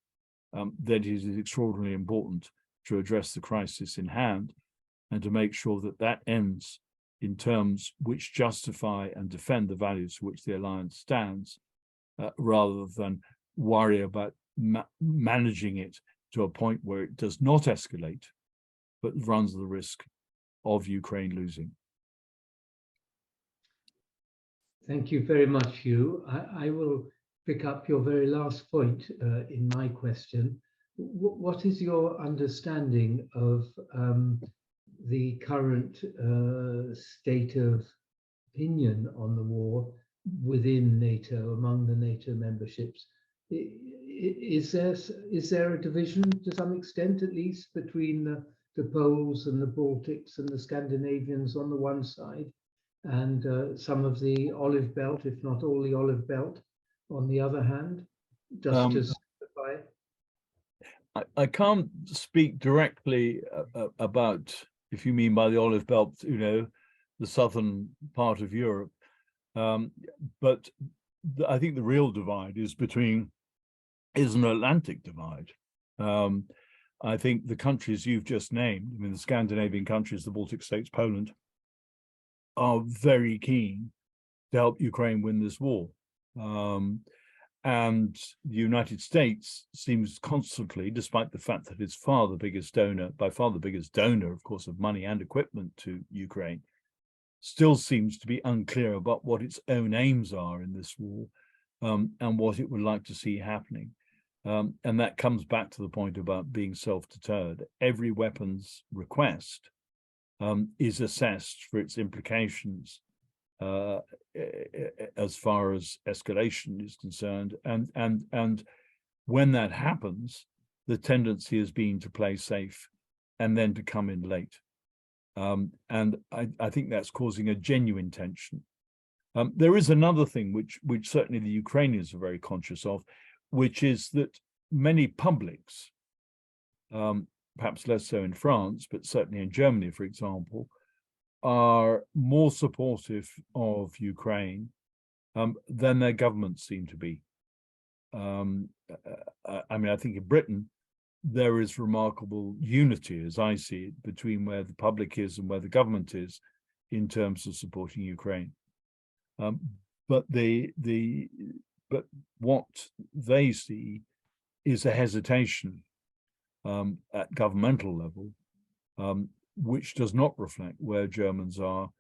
that it is extraordinarily important to address the crisis in hand and to make sure that that ends in terms which justify and defend the values for which the alliance stands, rather than worry about managing it to a point where it does not escalate, but runs the risk of Ukraine losing. Thank you very much, Hugh. I will pick up your very last point in my question. What is your understanding of the current state of opinion on the war within NATO, among the NATO memberships? Is there a division, to some extent at least, between the Poles and the Baltics and the Scandinavians on the one side, and some of the olive belt, if not all the olive belt, on the other hand, just to simplify? I can't speak directly about, if you mean by the olive belt, the southern part of Europe, but I think the real divide is an Atlantic divide. I think the countries you've just named, I mean, the Scandinavian countries, the Baltic states, Poland, are very keen to help Ukraine win this war. And the United States seems constantly, despite the fact that it's by far the biggest donor, of course, of money and equipment to Ukraine, still seems to be unclear about what its own aims are in this war, and what it would like to see happening. And that comes back to the point about being self-deterred. Every weapons request is assessed for its implications as far as escalation is concerned, and when that happens, the tendency has been to play safe and then to come in late, and I think that's causing a genuine tension. There is another thing which certainly the Ukrainians are very conscious of, which is that many publics, perhaps less so in France, but certainly in Germany, for example, are more supportive of Ukraine than their governments seem to be. I mean, I think in Britain, there is remarkable unity, as I see it, between where the public is and where the government is in terms of supporting Ukraine. But what they see is a hesitation at governmental level, which does not reflect where Germans are,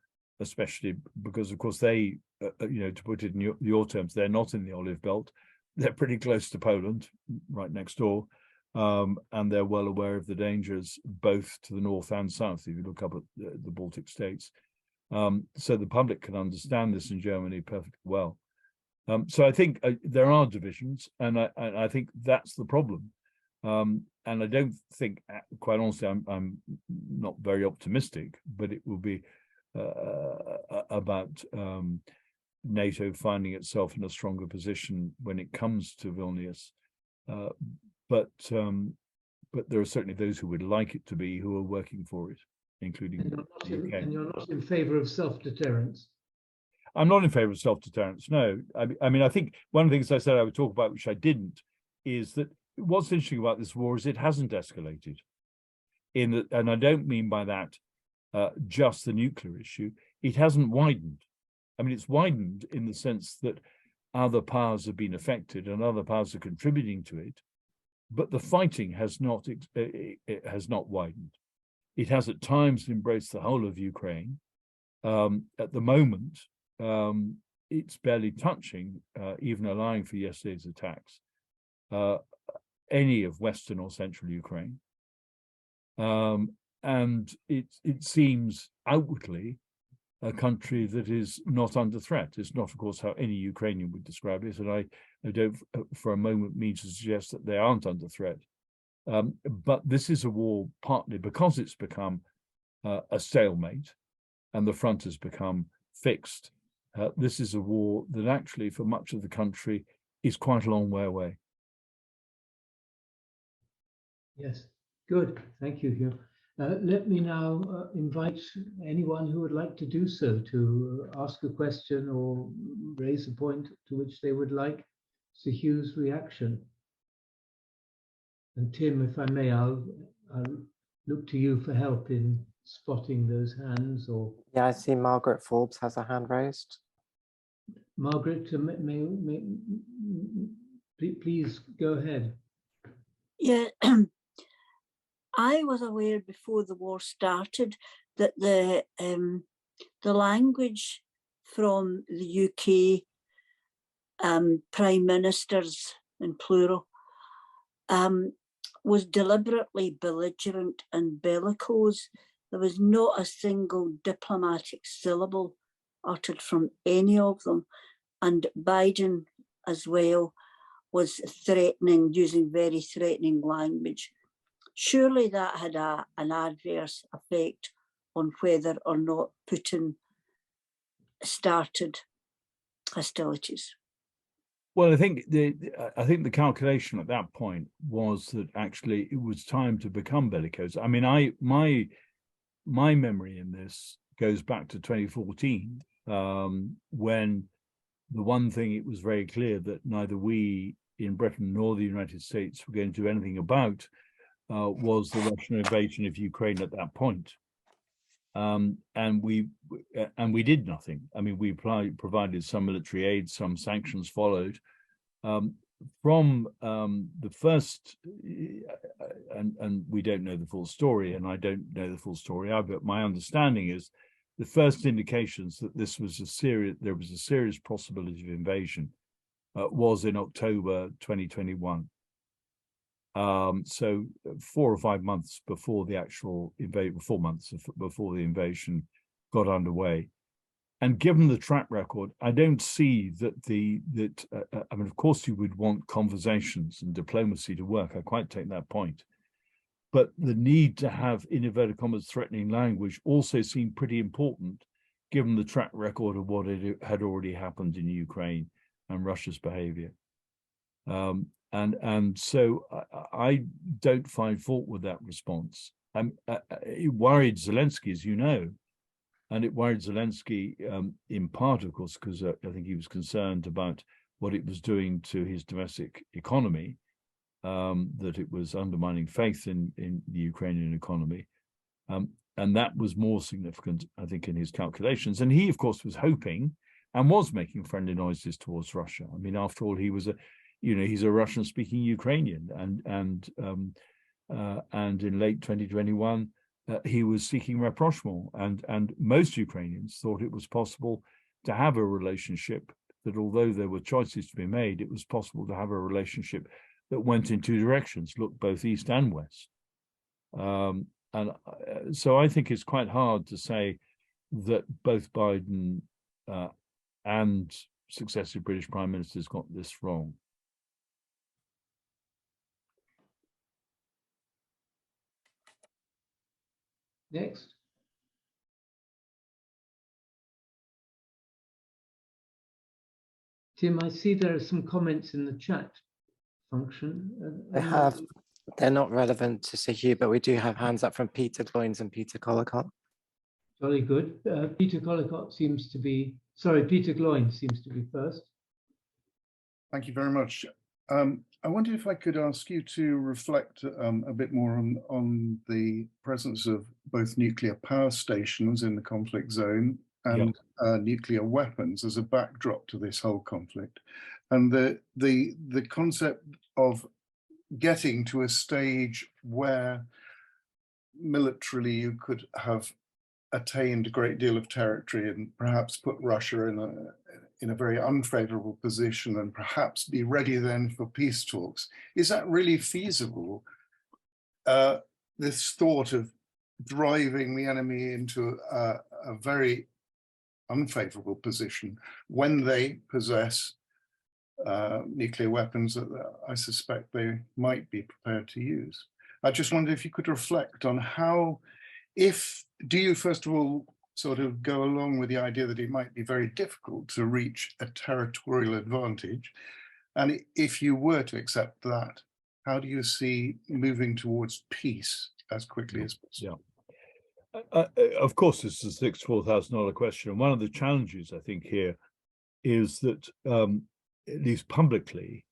especially because, of course, they, to put it in your terms, they're not in the olive belt. They're pretty close to Poland, right next door, and they're well aware of the dangers both to the north and south, if you look up at the Baltic states. So the public can understand this in Germany perfectly well. So I think there are divisions, and I think that's the problem. And I don't think, quite honestly, I'm not very optimistic, but it will be about NATO finding itself in a stronger position when it comes to Vilnius. But there are certainly those who would like it to be, who are working for it, including the UK. And you're not in favor of self-deterrence? I'm not in favor of self-deterrence, no. I mean, I think one of the things I said I would talk about, which I didn't, is that what's interesting about this war is it hasn't escalated. And I don't mean by that just the nuclear issue. It hasn't widened. I mean, it's widened in the sense that other powers have been affected and other powers are contributing to it, but the fighting has not widened. It has at times embraced the whole of Ukraine. At the moment, it's barely touching, even allowing for yesterday's attacks, any of Western or Central Ukraine. And it seems outwardly a country that is not under threat. It's not, of course, how any Ukrainian would describe it, and I don't for a moment mean to suggest that they aren't under threat. But this is a war partly because it's become a stalemate and the front has become fixed. This is a war that actually, for much of the country, is quite a long way away. Yes, good. Thank you, Hugh. Let me now invite anyone who would like to do so to ask a question or raise a point to which they would like Sir Hugh's reaction. And Tim, if I may, I'll look to you for help in spotting those hands. Or yeah, I see Margaret Forbes has a hand raised. Margaret, please go ahead. Yeah, I was aware before the war started that the language from the UK prime ministers in plural was deliberately belligerent and bellicose. There was not a single diplomatic syllable uttered from any of them, and Biden as well was threatening, using very threatening language. Surely that had an adverse effect on whether or not Putin started hostilities. Well, I think the calculation at that point was that actually it was time to become bellicose. I mean, my memory in this goes back to 2014, when the one thing it was very clear that neither we in Britain nor the United States were going to do anything about was the Russian invasion of Ukraine at that point. And we did nothing. I mean, we provided some military aid, some sanctions followed. From the first, and we don't know the full story, and I don't know the full story either, but my understanding is the first indications that there was a serious possibility of invasion was in October 2021. So 4 or 5 months before the actual invasion, 4 months before the invasion got underway. And given the track record, I don't see that I mean, of course you would want conversations and diplomacy to work. I quite take that point. But the need to have, in inverted commas, threatening language also seemed pretty important, given the track record of what had already happened in Ukraine and Russia's behavior. And so I don't find fault with that response. It worried Zelensky, as you know, and it worried Zelensky in part, of course, because I think he was concerned about what it was doing to his domestic economy, that it was undermining faith in the Ukrainian economy. And that was more significant, I think, in his calculations. And he, of course, was hoping and was making friendly noises towards Russia. I mean, after all, he was he's a Russian-speaking Ukrainian, and in late 2021, he was seeking rapprochement, and most Ukrainians thought it was possible to have a relationship that, although there were choices to be made, it was possible to have a relationship that went in two directions, looked both east and west. And so I think it's quite hard to say that both Biden and successive British prime ministers got this wrong. Next. Tim, I see there are some comments in the chat function. They're not relevant to Sir Hew, but we do have hands up from Peter Gloins and Peter Collicott. Jolly good. Peter Collicott seems to be, sorry, Peter Gloin seems to be first. Thank you very much. I wondered if I could ask you to reflect a bit more on the presence of both nuclear power stations in the conflict zone and nuclear weapons as a backdrop to this whole conflict, and the concept of getting to a stage where militarily you could have attained a great deal of territory and perhaps put Russia in a very unfavorable position and perhaps be ready then for peace talks. Is that really feasible? This thought of driving the enemy into a very unfavorable position when they possess nuclear weapons that I suspect they might be prepared to use. I just wondered if you could reflect on how, do you first of all sort of go along with the idea that it might be very difficult to reach a territorial advantage? And if you were to accept that, how do you see moving towards peace as quickly as possible? Yeah. Of course, this is a $64,000 question. And one of the challenges, I think, here is that, at least publicly,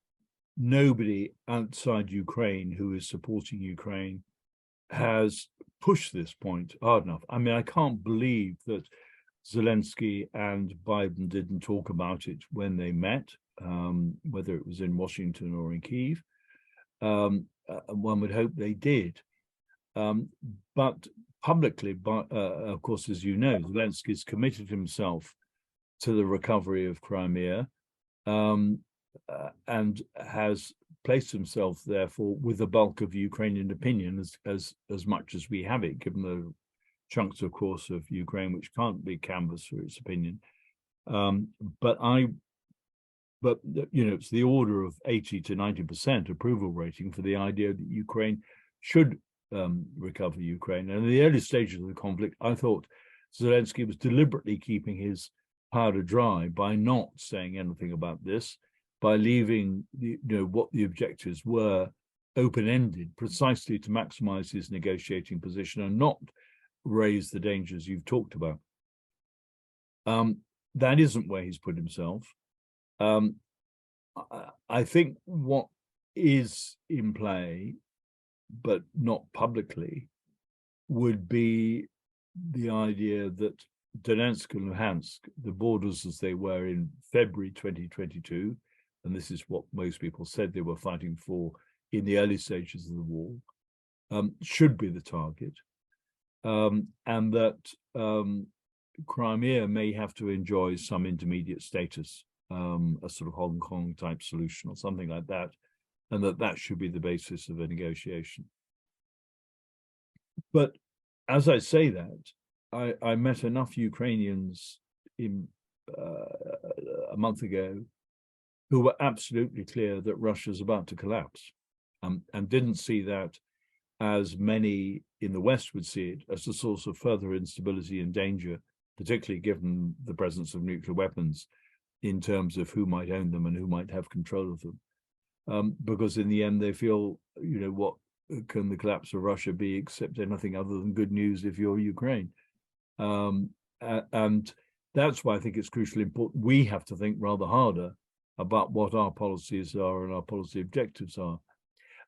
nobody outside Ukraine who is supporting Ukraine has pushed this point hard enough. I mean, I can't believe that Zelensky and Biden didn't talk about it when they met, whether it was in Washington or in Kyiv. One would hope they did. But publicly, of course, as you know, Zelensky's committed himself to the recovery of Crimea, and has placed himself, therefore, with the bulk of Ukrainian opinion as much as we have it, given the chunks, of course, of Ukraine which can't be canvassed for its opinion. But you know, it's the order of 80 to 90% approval rating for the idea that Ukraine should recover Ukraine. And in the early stages of the conflict, I thought Zelensky was deliberately keeping his powder dry by not saying anything about this, by leaving what the objectives were open-ended, precisely to maximize his negotiating position and not raise the dangers you've talked about. That isn't where he's put himself. I think what is in play, but not publicly, would be the idea that Donetsk and Luhansk, the borders as they were in February 2022, and this is what most people said they were fighting for in the early stages of the war, should be the target, and that Crimea may have to enjoy some intermediate status, a sort of Hong Kong type solution or something like that, and that should be the basis of a negotiation. But as I say that, I met enough Ukrainians a month ago who were absolutely clear that Russia's about to collapse, and didn't see that as many in the West would see it, as a source of further instability and danger, particularly given the presence of nuclear weapons in terms of who might own them and who might have control of them. Because in the end, they feel, what can the collapse of Russia be except anything other than good news if you're Ukraine? And that's why I think it's crucially important. We have to think rather harder about what our policies are and our policy objectives are.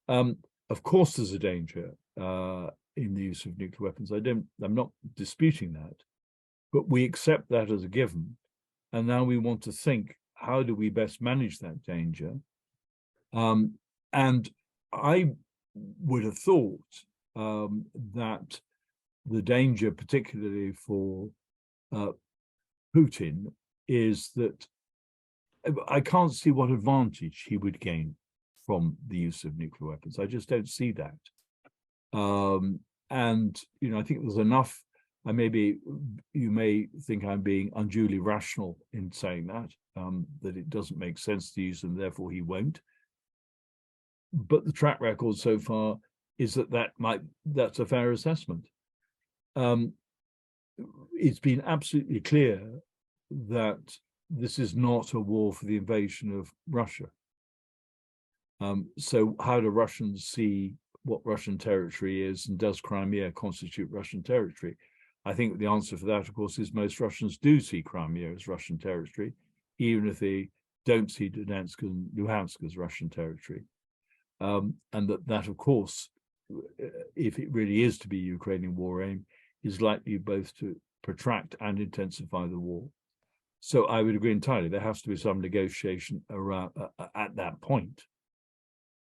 Of course, there's a danger in the use of nuclear weapons. I'm not disputing that, but we accept that as a given. And now we want to think, how do we best manage that danger? And I would have thought that the danger, particularly for Putin, is that I can't see what advantage he would gain from the use of nuclear weapons. I just don't see that. And, I think there's enough. You may think I'm being unduly rational in saying that, that it doesn't make sense to use them, therefore he won't. But the track record so far is that's a fair assessment. It's been absolutely clear that this is not a war for the invasion of Russia. So how do Russians see what Russian territory is, and does Crimea constitute Russian territory? I think the answer for that, of course, is most Russians do see Crimea as Russian territory, even if they don't see Donetsk and Luhansk as Russian territory. And that, of course, if it really is to be a Ukrainian war aim, is likely both to protract and intensify the war. So I would agree entirely. There has to be some negotiation around at that point.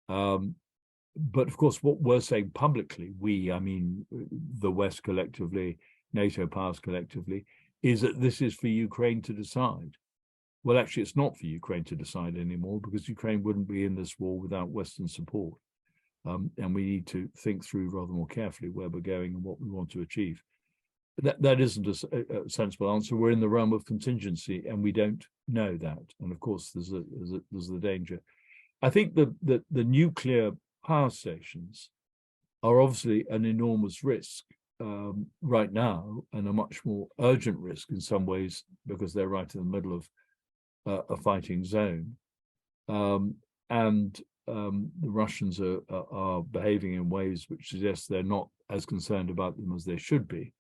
But of course, what we're saying publicly, the West collectively, NATO powers collectively, is that this is for Ukraine to decide. Well, actually, it's not for Ukraine to decide anymore, because Ukraine wouldn't be in this war without Western support. And we need to think through rather more carefully where we're going and what we want to achieve. that isn't a sensible answer. We're in the realm of contingency, and we don't know that. And of course, there's the danger. I think that the nuclear power stations are obviously an enormous risk right now, and a much more urgent risk in some ways because they're right in the middle of a fighting zone, and the Russians are behaving in ways which suggest they're not as concerned about them as they should be.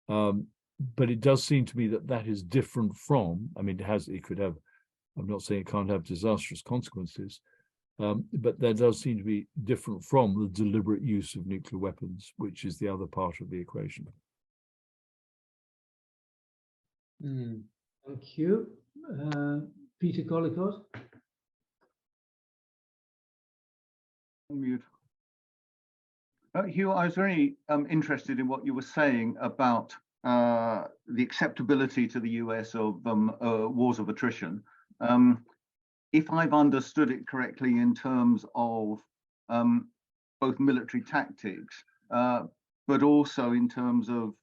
But it does seem to me that is different from, I mean, it could have, I'm not saying it can't have disastrous consequences, but that does seem to be different from the deliberate use of nuclear weapons, which is the other part of the equation. Thank you. Peter Collicott. Mute. Hugh, I was very interested in what you were saying about the acceptability to the US of wars of attrition. If I've understood it correctly in terms of both military tactics, but also in terms of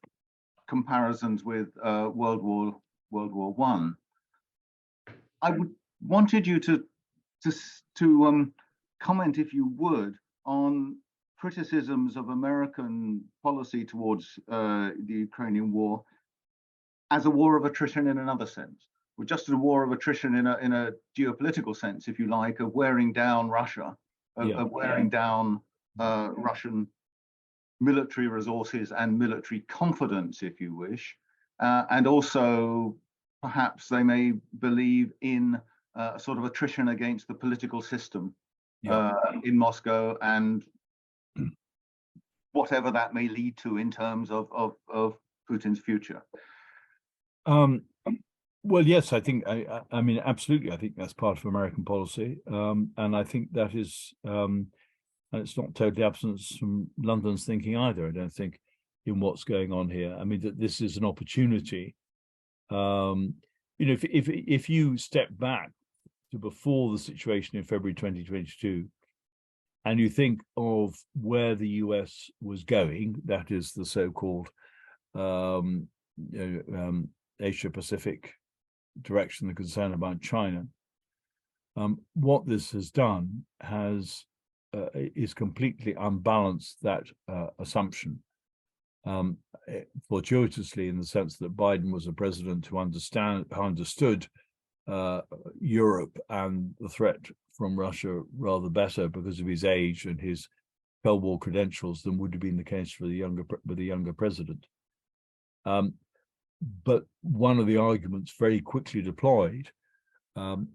comparisons with World War I, I wanted you to comment, if you would, on criticisms of American policy towards the Ukrainian war as a war of attrition in another sense, or just a war of attrition in a geopolitical sense, if you like, of wearing down Russia, of wearing down Russian military resources and military confidence, if you wish, and also perhaps they may believe in a sort of attrition against the political system in Moscow, and whatever that may lead to in terms of Putin's future. Well, yes, I think, I mean, absolutely. I think that's part of American policy. And I think that is, and it's not totally absent from London's thinking either, I don't think, in what's going on here. I mean, that this is an opportunity. You know, if you step back to before the situation in February 2022, and you think of where the US was going, that is the so-called Asia-Pacific direction, the concern about China, what this has done is completely unbalanced that assumption, fortuitously, in the sense that Biden was a president who understood Europe and the threat from Russia rather better because of his age and his Cold War credentials than would have been the case for the younger president. But one of the arguments very quickly deployed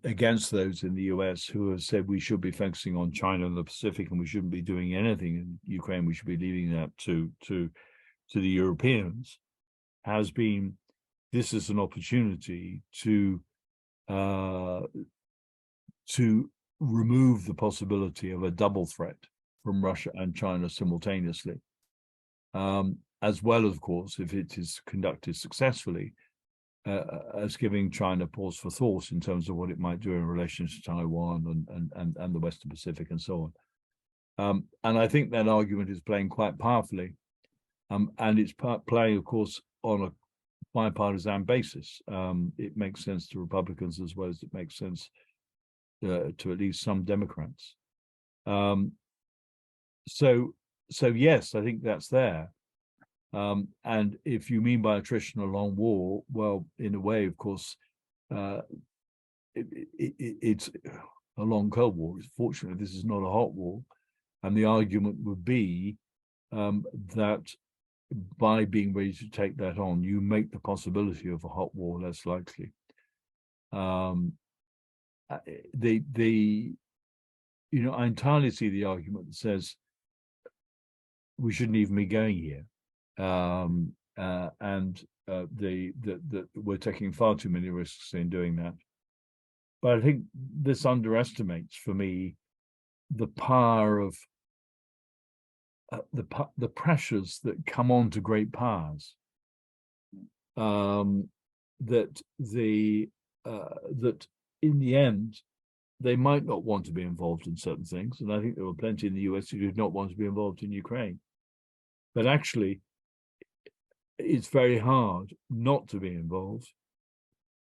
against those in the US who have said we should be focusing on China and the Pacific and we shouldn't be doing anything in Ukraine, we should be leaving that to the Europeans, has been, this is an opportunity to remove the possibility of a double threat from Russia and China simultaneously, as well, of course, if it is conducted successfully, as giving China pause for thought in terms of what it might do in relation to Taiwan and the Western Pacific and so on. And I think that argument is playing quite powerfully, and it's playing, of course, on a bipartisan basis. It makes sense to Republicans as well as it makes sense to at least some Democrats. So yes, I think that's there. And if you mean by attrition a long war, well, in a way, of course, it's a long Cold War. Fortunately, this is not a hot war. And the argument would be that by being ready to take that on, you make the possibility of a hot war less likely. You know, I entirely see the argument that says we shouldn't even be going here, and that we're taking far too many risks in doing that. But I think this underestimates, for me, the power of the pressures that come on to great powers. That in the end, they might not want to be involved in certain things. And I think there were plenty in the US who did not want to be involved in Ukraine. But actually, it's very hard not to be involved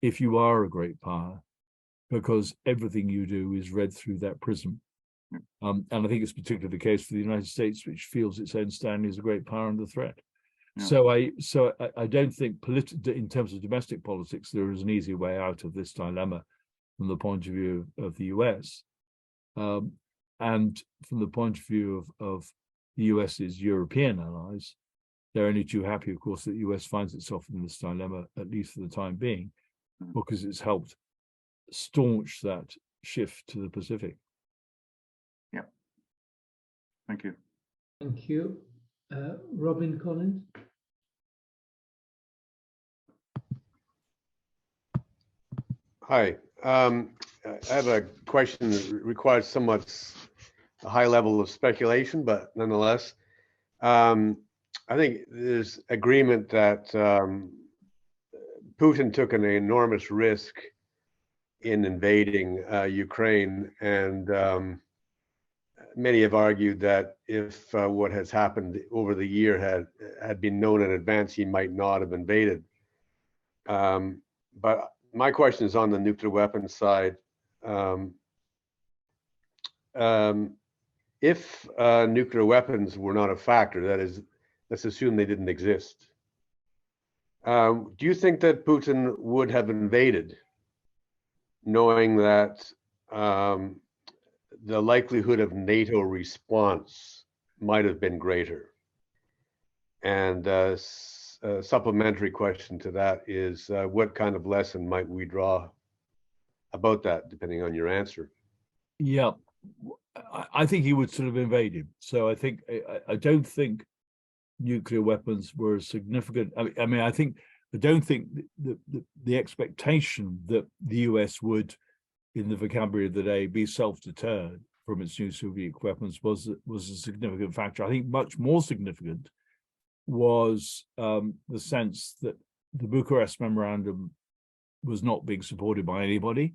if you are a great power, because everything you do is read through that prism. And I think it's particularly the case for the United States, which feels its own standing as a great power under threat. Yeah. So I don't think in terms of domestic politics, there is an easy way out of this dilemma from the point of view of the US. And from the point of view of the US's European allies, they're only too happy, of course, that the US finds itself in this dilemma, at least for the time being, because it's helped staunch that shift to the Pacific. Yeah. Thank you. Thank you. Robin Collins? Hi. I have a question that requires somewhat a high level of speculation, but nonetheless, I think there's agreement that Putin took an enormous risk in invading Ukraine, and many have argued that if what has happened over the year had been known in advance, he might not have invaded. But my question is on the nuclear weapons side. If nuclear weapons were not a factor, that is, let's assume they didn't exist, do you think that Putin would have invaded, knowing that the likelihood of NATO response might have been greater? And a supplementary question to that is, what kind of lesson might we draw about that, depending on your answer? Yeah, I think he would sort of invaded. So I don't think nuclear weapons were significant. I mean, I don't think the expectation that the US would, in the vocabulary of the day, be self-deterred from its new Soviet weapons was a significant factor. I think much more significant was the sense that the Bucharest Memorandum was not being supported by anybody.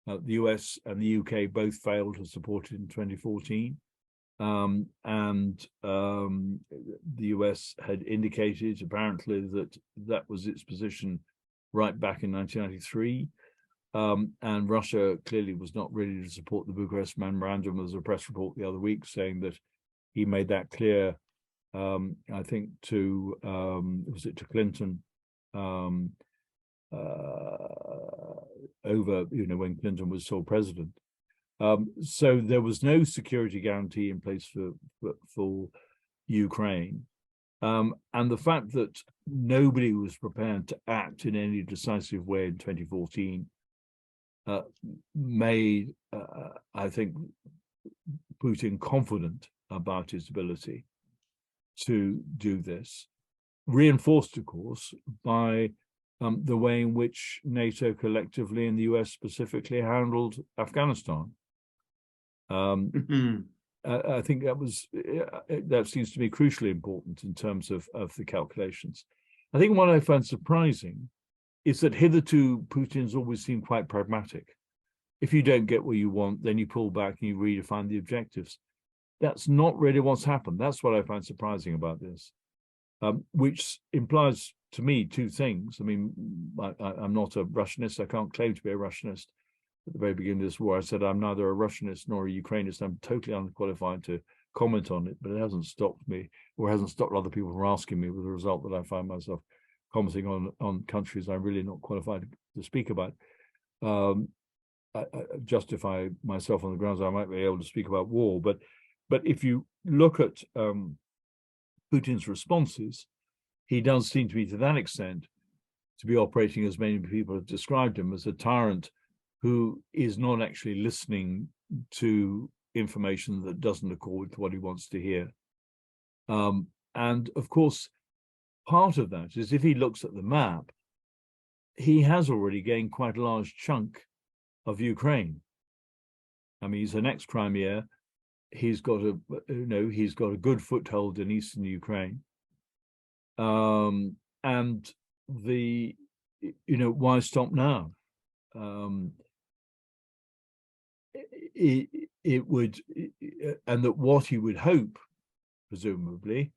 The US and the UK both failed to support it in 2014. And the US had indicated apparently that was its position right back in 1993. And Russia clearly was not ready to support the Bucharest Memorandum. There was a press report the other week saying that he made that clear, I think, to Clinton, over, when Clinton was still president. So there was no security guarantee in place for Ukraine. And the fact that nobody was prepared to act in any decisive way in 2014 made, I think, Putin confident about his ability to do this, reinforced, of course, by the way in which NATO collectively and the US specifically handled Afghanistan. I think that seems to be crucially important in terms of the calculations. I think what I find surprising is that hitherto Putin's always seemed quite pragmatic. If you don't get what you want, then you pull back and you redefine the objectives. That's not really what's happened. That's what I find surprising about this, which implies to me two things. I mean, I'm not a Russianist. I can't claim to be a Russianist. At the very beginning of this war, I said I'm neither a Russianist nor a Ukrainist. I'm totally unqualified to comment on it, but it hasn't stopped me, or hasn't stopped other people from asking me, with the result that I find myself commenting on countries I'm really not qualified to speak about. I justify myself on the grounds I might be able to speak about war, but if you look at Putin's responses, he does seem to be, to that extent, to be operating, as many people have described him, as a tyrant who is not actually listening to information that doesn't accord to what he wants to hear. And of course, part of that is, if he looks at the map, he has already gained quite a large chunk of Ukraine. I mean, he's an ex-Crimea. He's got a good foothold in eastern Ukraine. And why stop now? It would, and that what he would hope, presumably,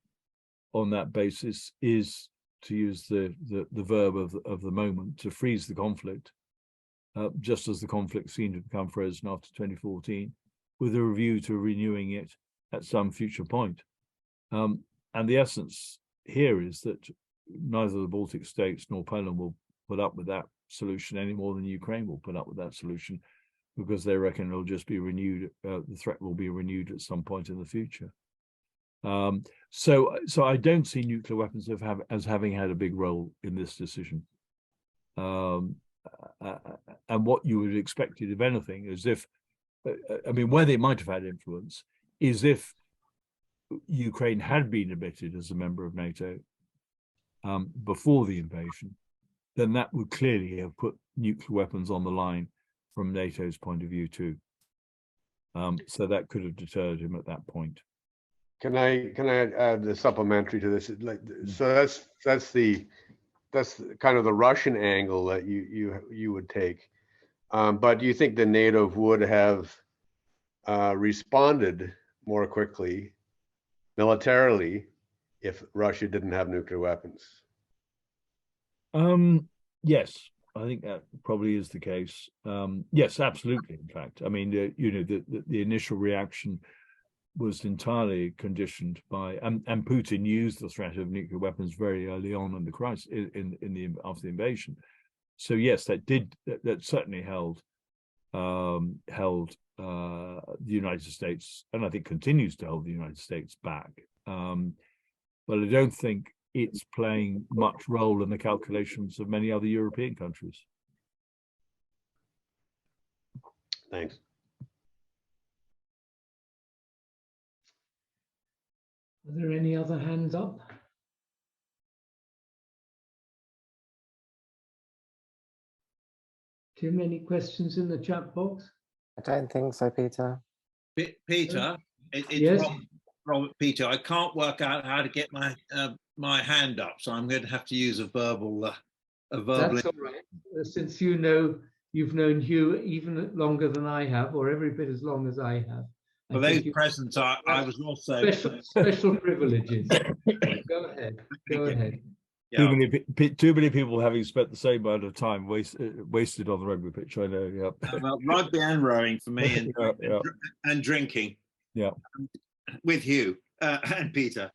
on that basis, is to use the verb of the moment, to freeze the conflict, just as the conflict seemed to become frozen after 2014, with a review to renewing it at some future point. And the essence here is that neither the Baltic states nor Poland will put up with that solution any more than Ukraine will put up with that solution, because they reckon it'll just be renewed. The threat will be renewed at some point in the future. So I don't see nuclear weapons as having had a big role in this decision. And what you would expect, if anything, is if, I mean, where they might have had influence is if Ukraine had been admitted as a member of NATO before the invasion, then that would clearly have put nuclear weapons on the line from NATO's point of view too. So that could have deterred him at that point. Can I add the supplementary to this? Like, so that's kind of the Russian angle that you would take. But do you think the NATO would have responded more quickly militarily if Russia didn't have nuclear weapons? Yes, I think that probably is the case. Yes, absolutely. In fact, I mean, the initial reaction was entirely conditioned by, and Putin used the threat of nuclear weapons very early on in the crisis, after the invasion. So yes, that certainly held the United States, and I think continues to hold the United States back. But I don't think it's playing much role in the calculations of many other European countries. Thanks. Are there any other hands up? Tim, any questions in the chat box? I don't think so, Peter. Peter, Yes. Robert, Peter, I can't work out how to get my my hand up, so I'm going to have to use a verbal. That's all right. Since you've known Hugh even longer than I have, or every bit as long as I have. For those present, I was also special privileges. Go ahead. Go ahead. Yeah. Too many people having spent the same amount of time wasted on the rugby pitch. I know. Yeah. Well, rugby and rowing for me, and drinking. Yeah. With Hugh and Peter.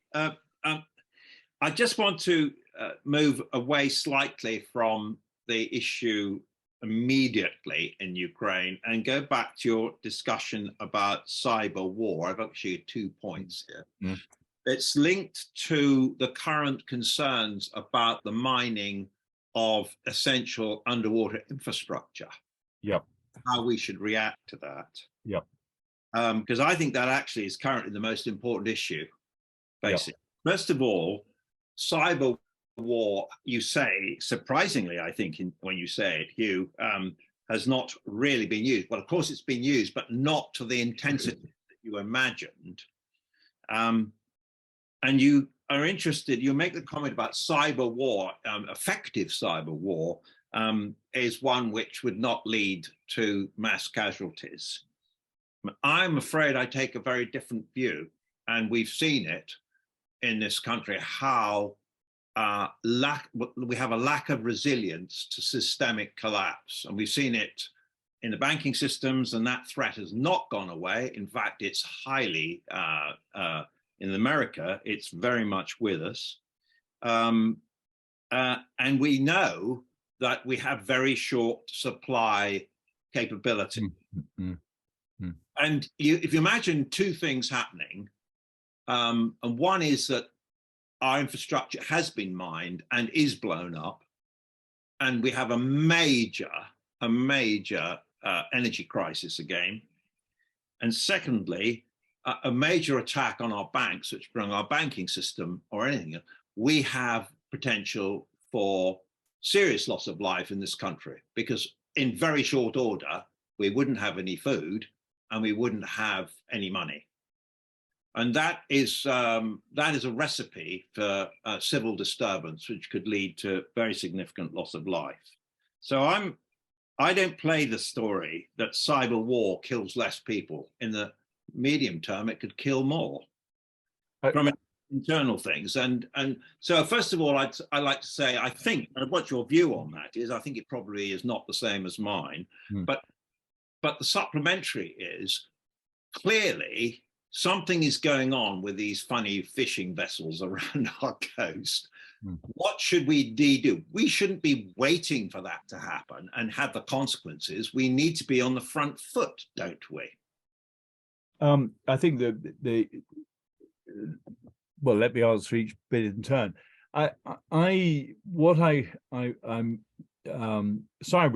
I just want to move away slightly from the issue immediately in Ukraine and go back to your discussion about cyber war. I've actually 2 points here. Mm. It's linked to the current concerns about the mining of essential underwater infrastructure. Yep. How we should react to that. Yep. Because I think that actually is currently the most important issue, basically. Yep. First of all, cyber war, you say, surprisingly, I think, when you say it, Hugh, has not really been used. Well, of course, it's been used, but not to the intensity that you imagined. And you are interested, you make the comment about cyber war, effective cyber war, is one which would not lead to mass casualties. I'm afraid I take a very different view, and we've seen it in this country, how we have a lack of resilience to systemic collapse. And we've seen it in the banking systems, and that threat has not gone away. In fact, it's highly, in America, it's very much with us. And we know that we have very short supply capability. Mm-hmm. Mm-hmm. And if you imagine two things happening, and one is that our infrastructure has been mined and is blown up, and we have a major energy crisis again. And secondly, a major attack on our banks, which bring our banking system or anything, we have potential for serious loss of life in this country, because in very short order, we wouldn't have any food and we wouldn't have any money. And that is a recipe for civil disturbance, which could lead to very significant loss of life. So I don't play the story that cyber war kills less people. In the medium term, it could kill more. From internal things. And so first of all, I'd like to say, I think, and what your view on that is, I think it probably is not the same as mine, but the supplementary is clearly something is going on with these funny fishing vessels around our coast. What should we do? We shouldn't be waiting for that to happen and have the consequences. We need to be on the front foot, don't we? I think that well, let me answer each bit in turn. Cyber,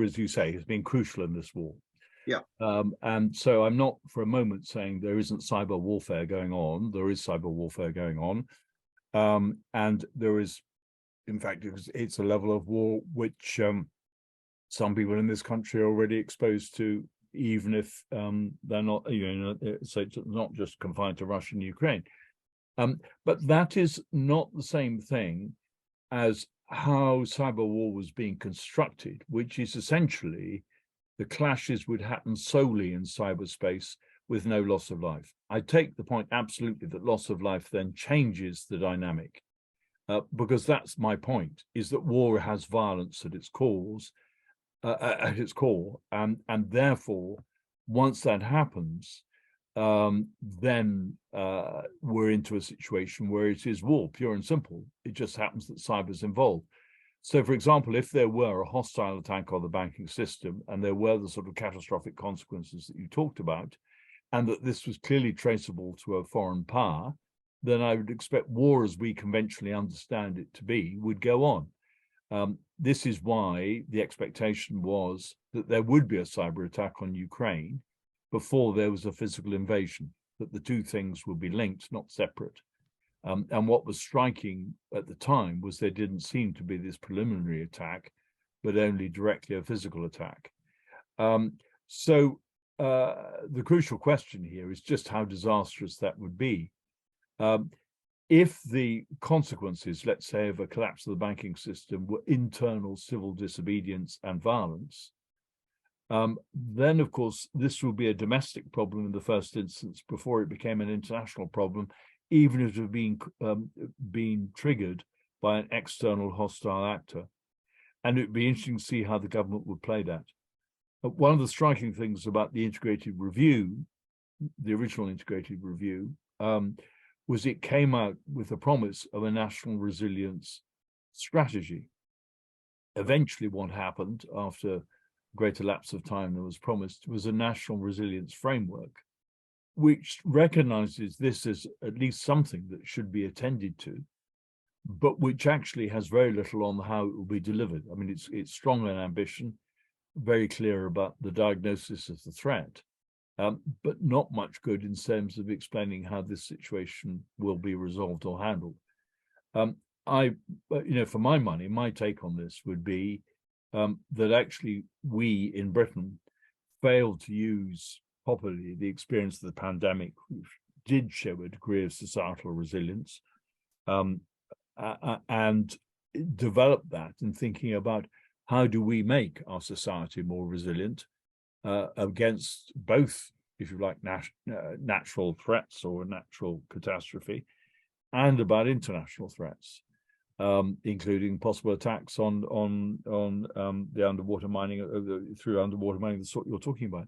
as you say, has been crucial in this war. Yeah. And so I'm not for a moment saying there isn't cyber warfare going on. There is cyber warfare going on. And there is, in fact, it's a level of war which some people in this country are already exposed to, even if they're not, so it's not just confined to Russia and Ukraine. But that is not the same thing as how cyber war was being constructed, which is essentially the clashes would happen solely in cyberspace with no loss of life. I take the point absolutely that loss of life then changes the dynamic, because that's my point, is that war has violence at its cause, at its core, and therefore, once that happens, then we're into a situation where it is war, pure and simple. It just happens that cyber is involved. So, for example, if there were a hostile attack on the banking system and there were the sort of catastrophic consequences that you talked about, and that this was clearly traceable to a foreign power, then I would expect war as we conventionally understand it to be would go on. This is why the expectation was that there would be a cyber attack on Ukraine before there was a physical invasion, that the two things would be linked, not separate. And what was striking at the time was there didn't seem to be this preliminary attack, but only directly a physical attack. So the crucial question here is just how disastrous that would be. If the consequences, let's say, of a collapse of the banking system were internal civil disobedience and violence, then, of course, this will be a domestic problem in the first instance before it became an international problem, even if it had been triggered by an external hostile actor. And it would be interesting to see how the government would play that. But one of the striking things about the integrated review, the original integrated review, was it came out with a promise of a national resilience strategy. Eventually, what happened after a greater lapse of time than was promised was a national resilience framework, which recognizes this as at least something that should be attended to, but which actually has very little on how it will be delivered. I mean, it's strong in ambition, very clear about the diagnosis of the threat, but not much good in terms of explaining how this situation will be resolved or handled. For my money, my take on this would be that actually we in Britain failed to use properly the experience of the pandemic, which did show a degree of societal resilience, and develop that in thinking about how do we make our society more resilient against both, if you like, natural threats or natural catastrophe, and about international threats, including possible attacks on the underwater mining, through underwater mining, the sort you're talking about.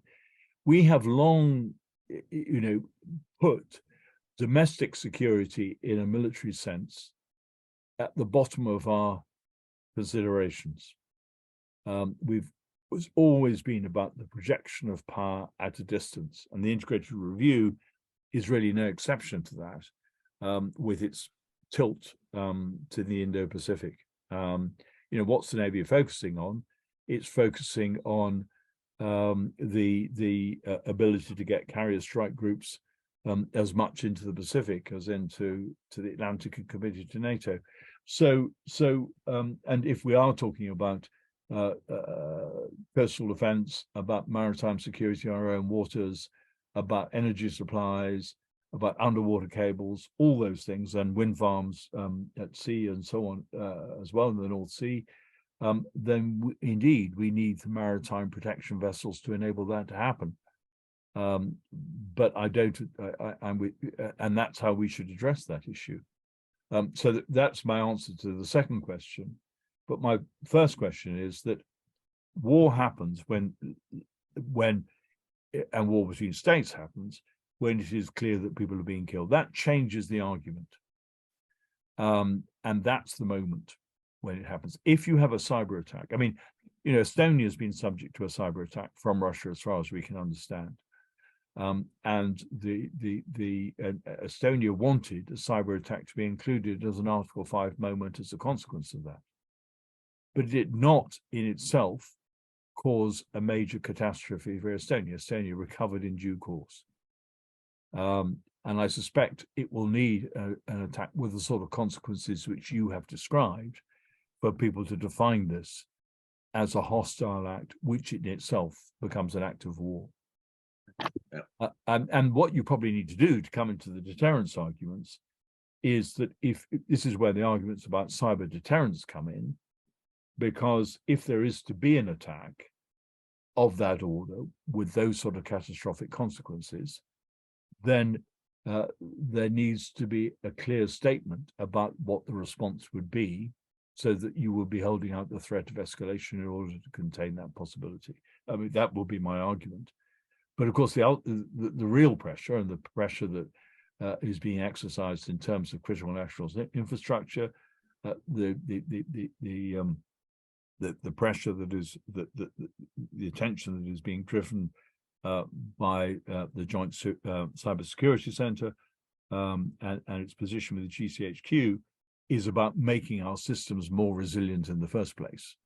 We have long, put domestic security in a military sense at the bottom of our considerations. It's always been about the projection of power at a distance, and the integrated review is really no exception to that, with its tilt to the Indo-Pacific. What's the Navy focusing on? It's focusing on the ability to get carrier strike groups as much into the Pacific as into the Atlantic and committed to NATO. So and if we are talking about coastal defense, about maritime security on our own waters, about energy supplies, about underwater cables, all those things, and wind farms at sea and so on as well in the North Sea, then indeed we need the maritime protection vessels to enable that to happen. But I don't, and that's how we should address that issue. So that's my answer to the second question. But my first question is that war happens when and war between states happens when it is clear that people are being killed. That changes the argument. And that's the moment when it happens. If you have a cyber attack, I mean, you know, Estonia has been subject to a cyber attack from Russia as far as we can understand. And Estonia wanted a cyber attack to be included as an Article 5 moment as a consequence of that. But it did not in itself cause a major catastrophe for Estonia. Estonia recovered in due course. And I suspect it will need an attack with the sort of consequences which you have described for people to define this as a hostile act, which in itself becomes an act of war. Yeah. And what you probably need to do to come into the deterrence arguments is that if this is where the arguments about cyber deterrence come in, because if there is to be an attack of that order with those sort of catastrophic consequences, then there needs to be a clear statement about what the response would be, so that you will be holding out the threat of escalation in order to contain that possibility. I mean, that will be my argument. But of course, the real pressure and the pressure that is being exercised in terms of critical national infrastructure, the pressure that is the attention that is being driven by the Joint Cybersecurity Center and its position with the GCHQ is about making our systems more resilient in the first place.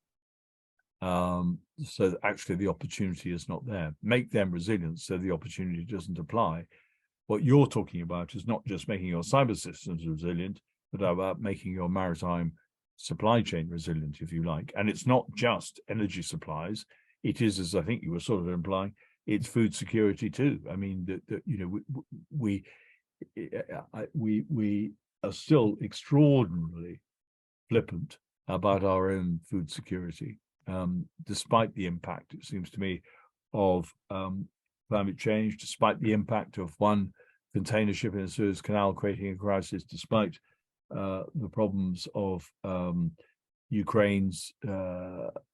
So that actually the opportunity is not there. Make them resilient so the opportunity doesn't apply. What you're talking about is not just making your cyber systems resilient, but about making your maritime supply chain resilient, if you like. And it's not just energy supplies. It is, as I think you were sort of implying, it's food security too. I mean, you know, we are still extraordinarily flippant about our own food security, despite the impact, it seems to me, of climate change, despite the impact of one container ship in the Suez Canal creating a crisis, despite the problems of Ukraine's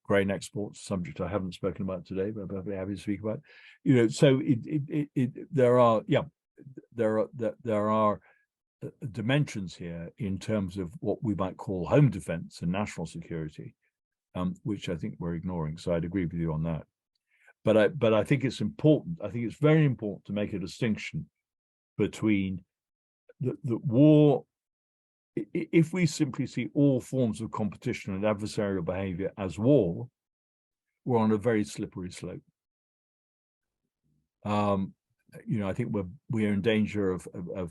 grain exports, subject I haven't spoken about today, but I'm perfectly happy to speak about. You know, so there are dimensions here in terms of what we might call home defense and national security, which I think we're ignoring. So I'd agree with you on that. But I think it's important. I think it's very important to make a distinction between the war. If we simply see all forms of competition and adversarial behavior as war, we're on a very slippery slope. You know, I think we're in danger of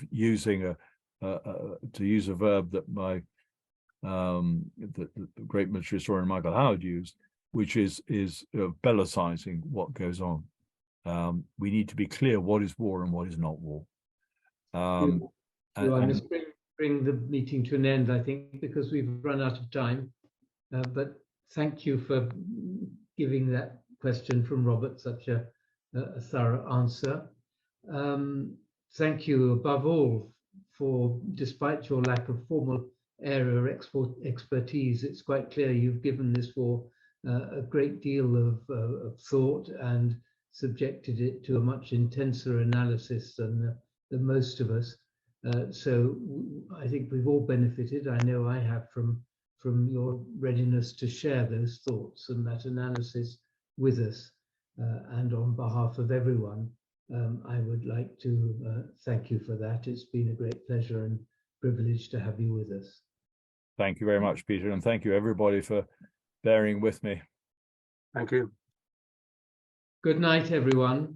using to use a verb that the great military historian Michael Howard used, which is Bellicizing what goes on. We need to be clear what is war and what is not war. I must bring the meeting to an end, I think, because we've run out of time. But thank you for giving that question from Robert such a thorough answer. Thank you above all for, despite your lack of formal area expertise, it's quite clear you've given this war a great deal of thought and subjected it to a much intenser analysis than most of us. So I think we've all benefited. I know I have from your readiness to share those thoughts and that analysis with us. And on behalf of everyone, I would like to thank you for that. It's been a great pleasure and privilege to have you with us. Thank you very much, Peter, and thank you everybody for bearing with me. Thank you. Good night, everyone.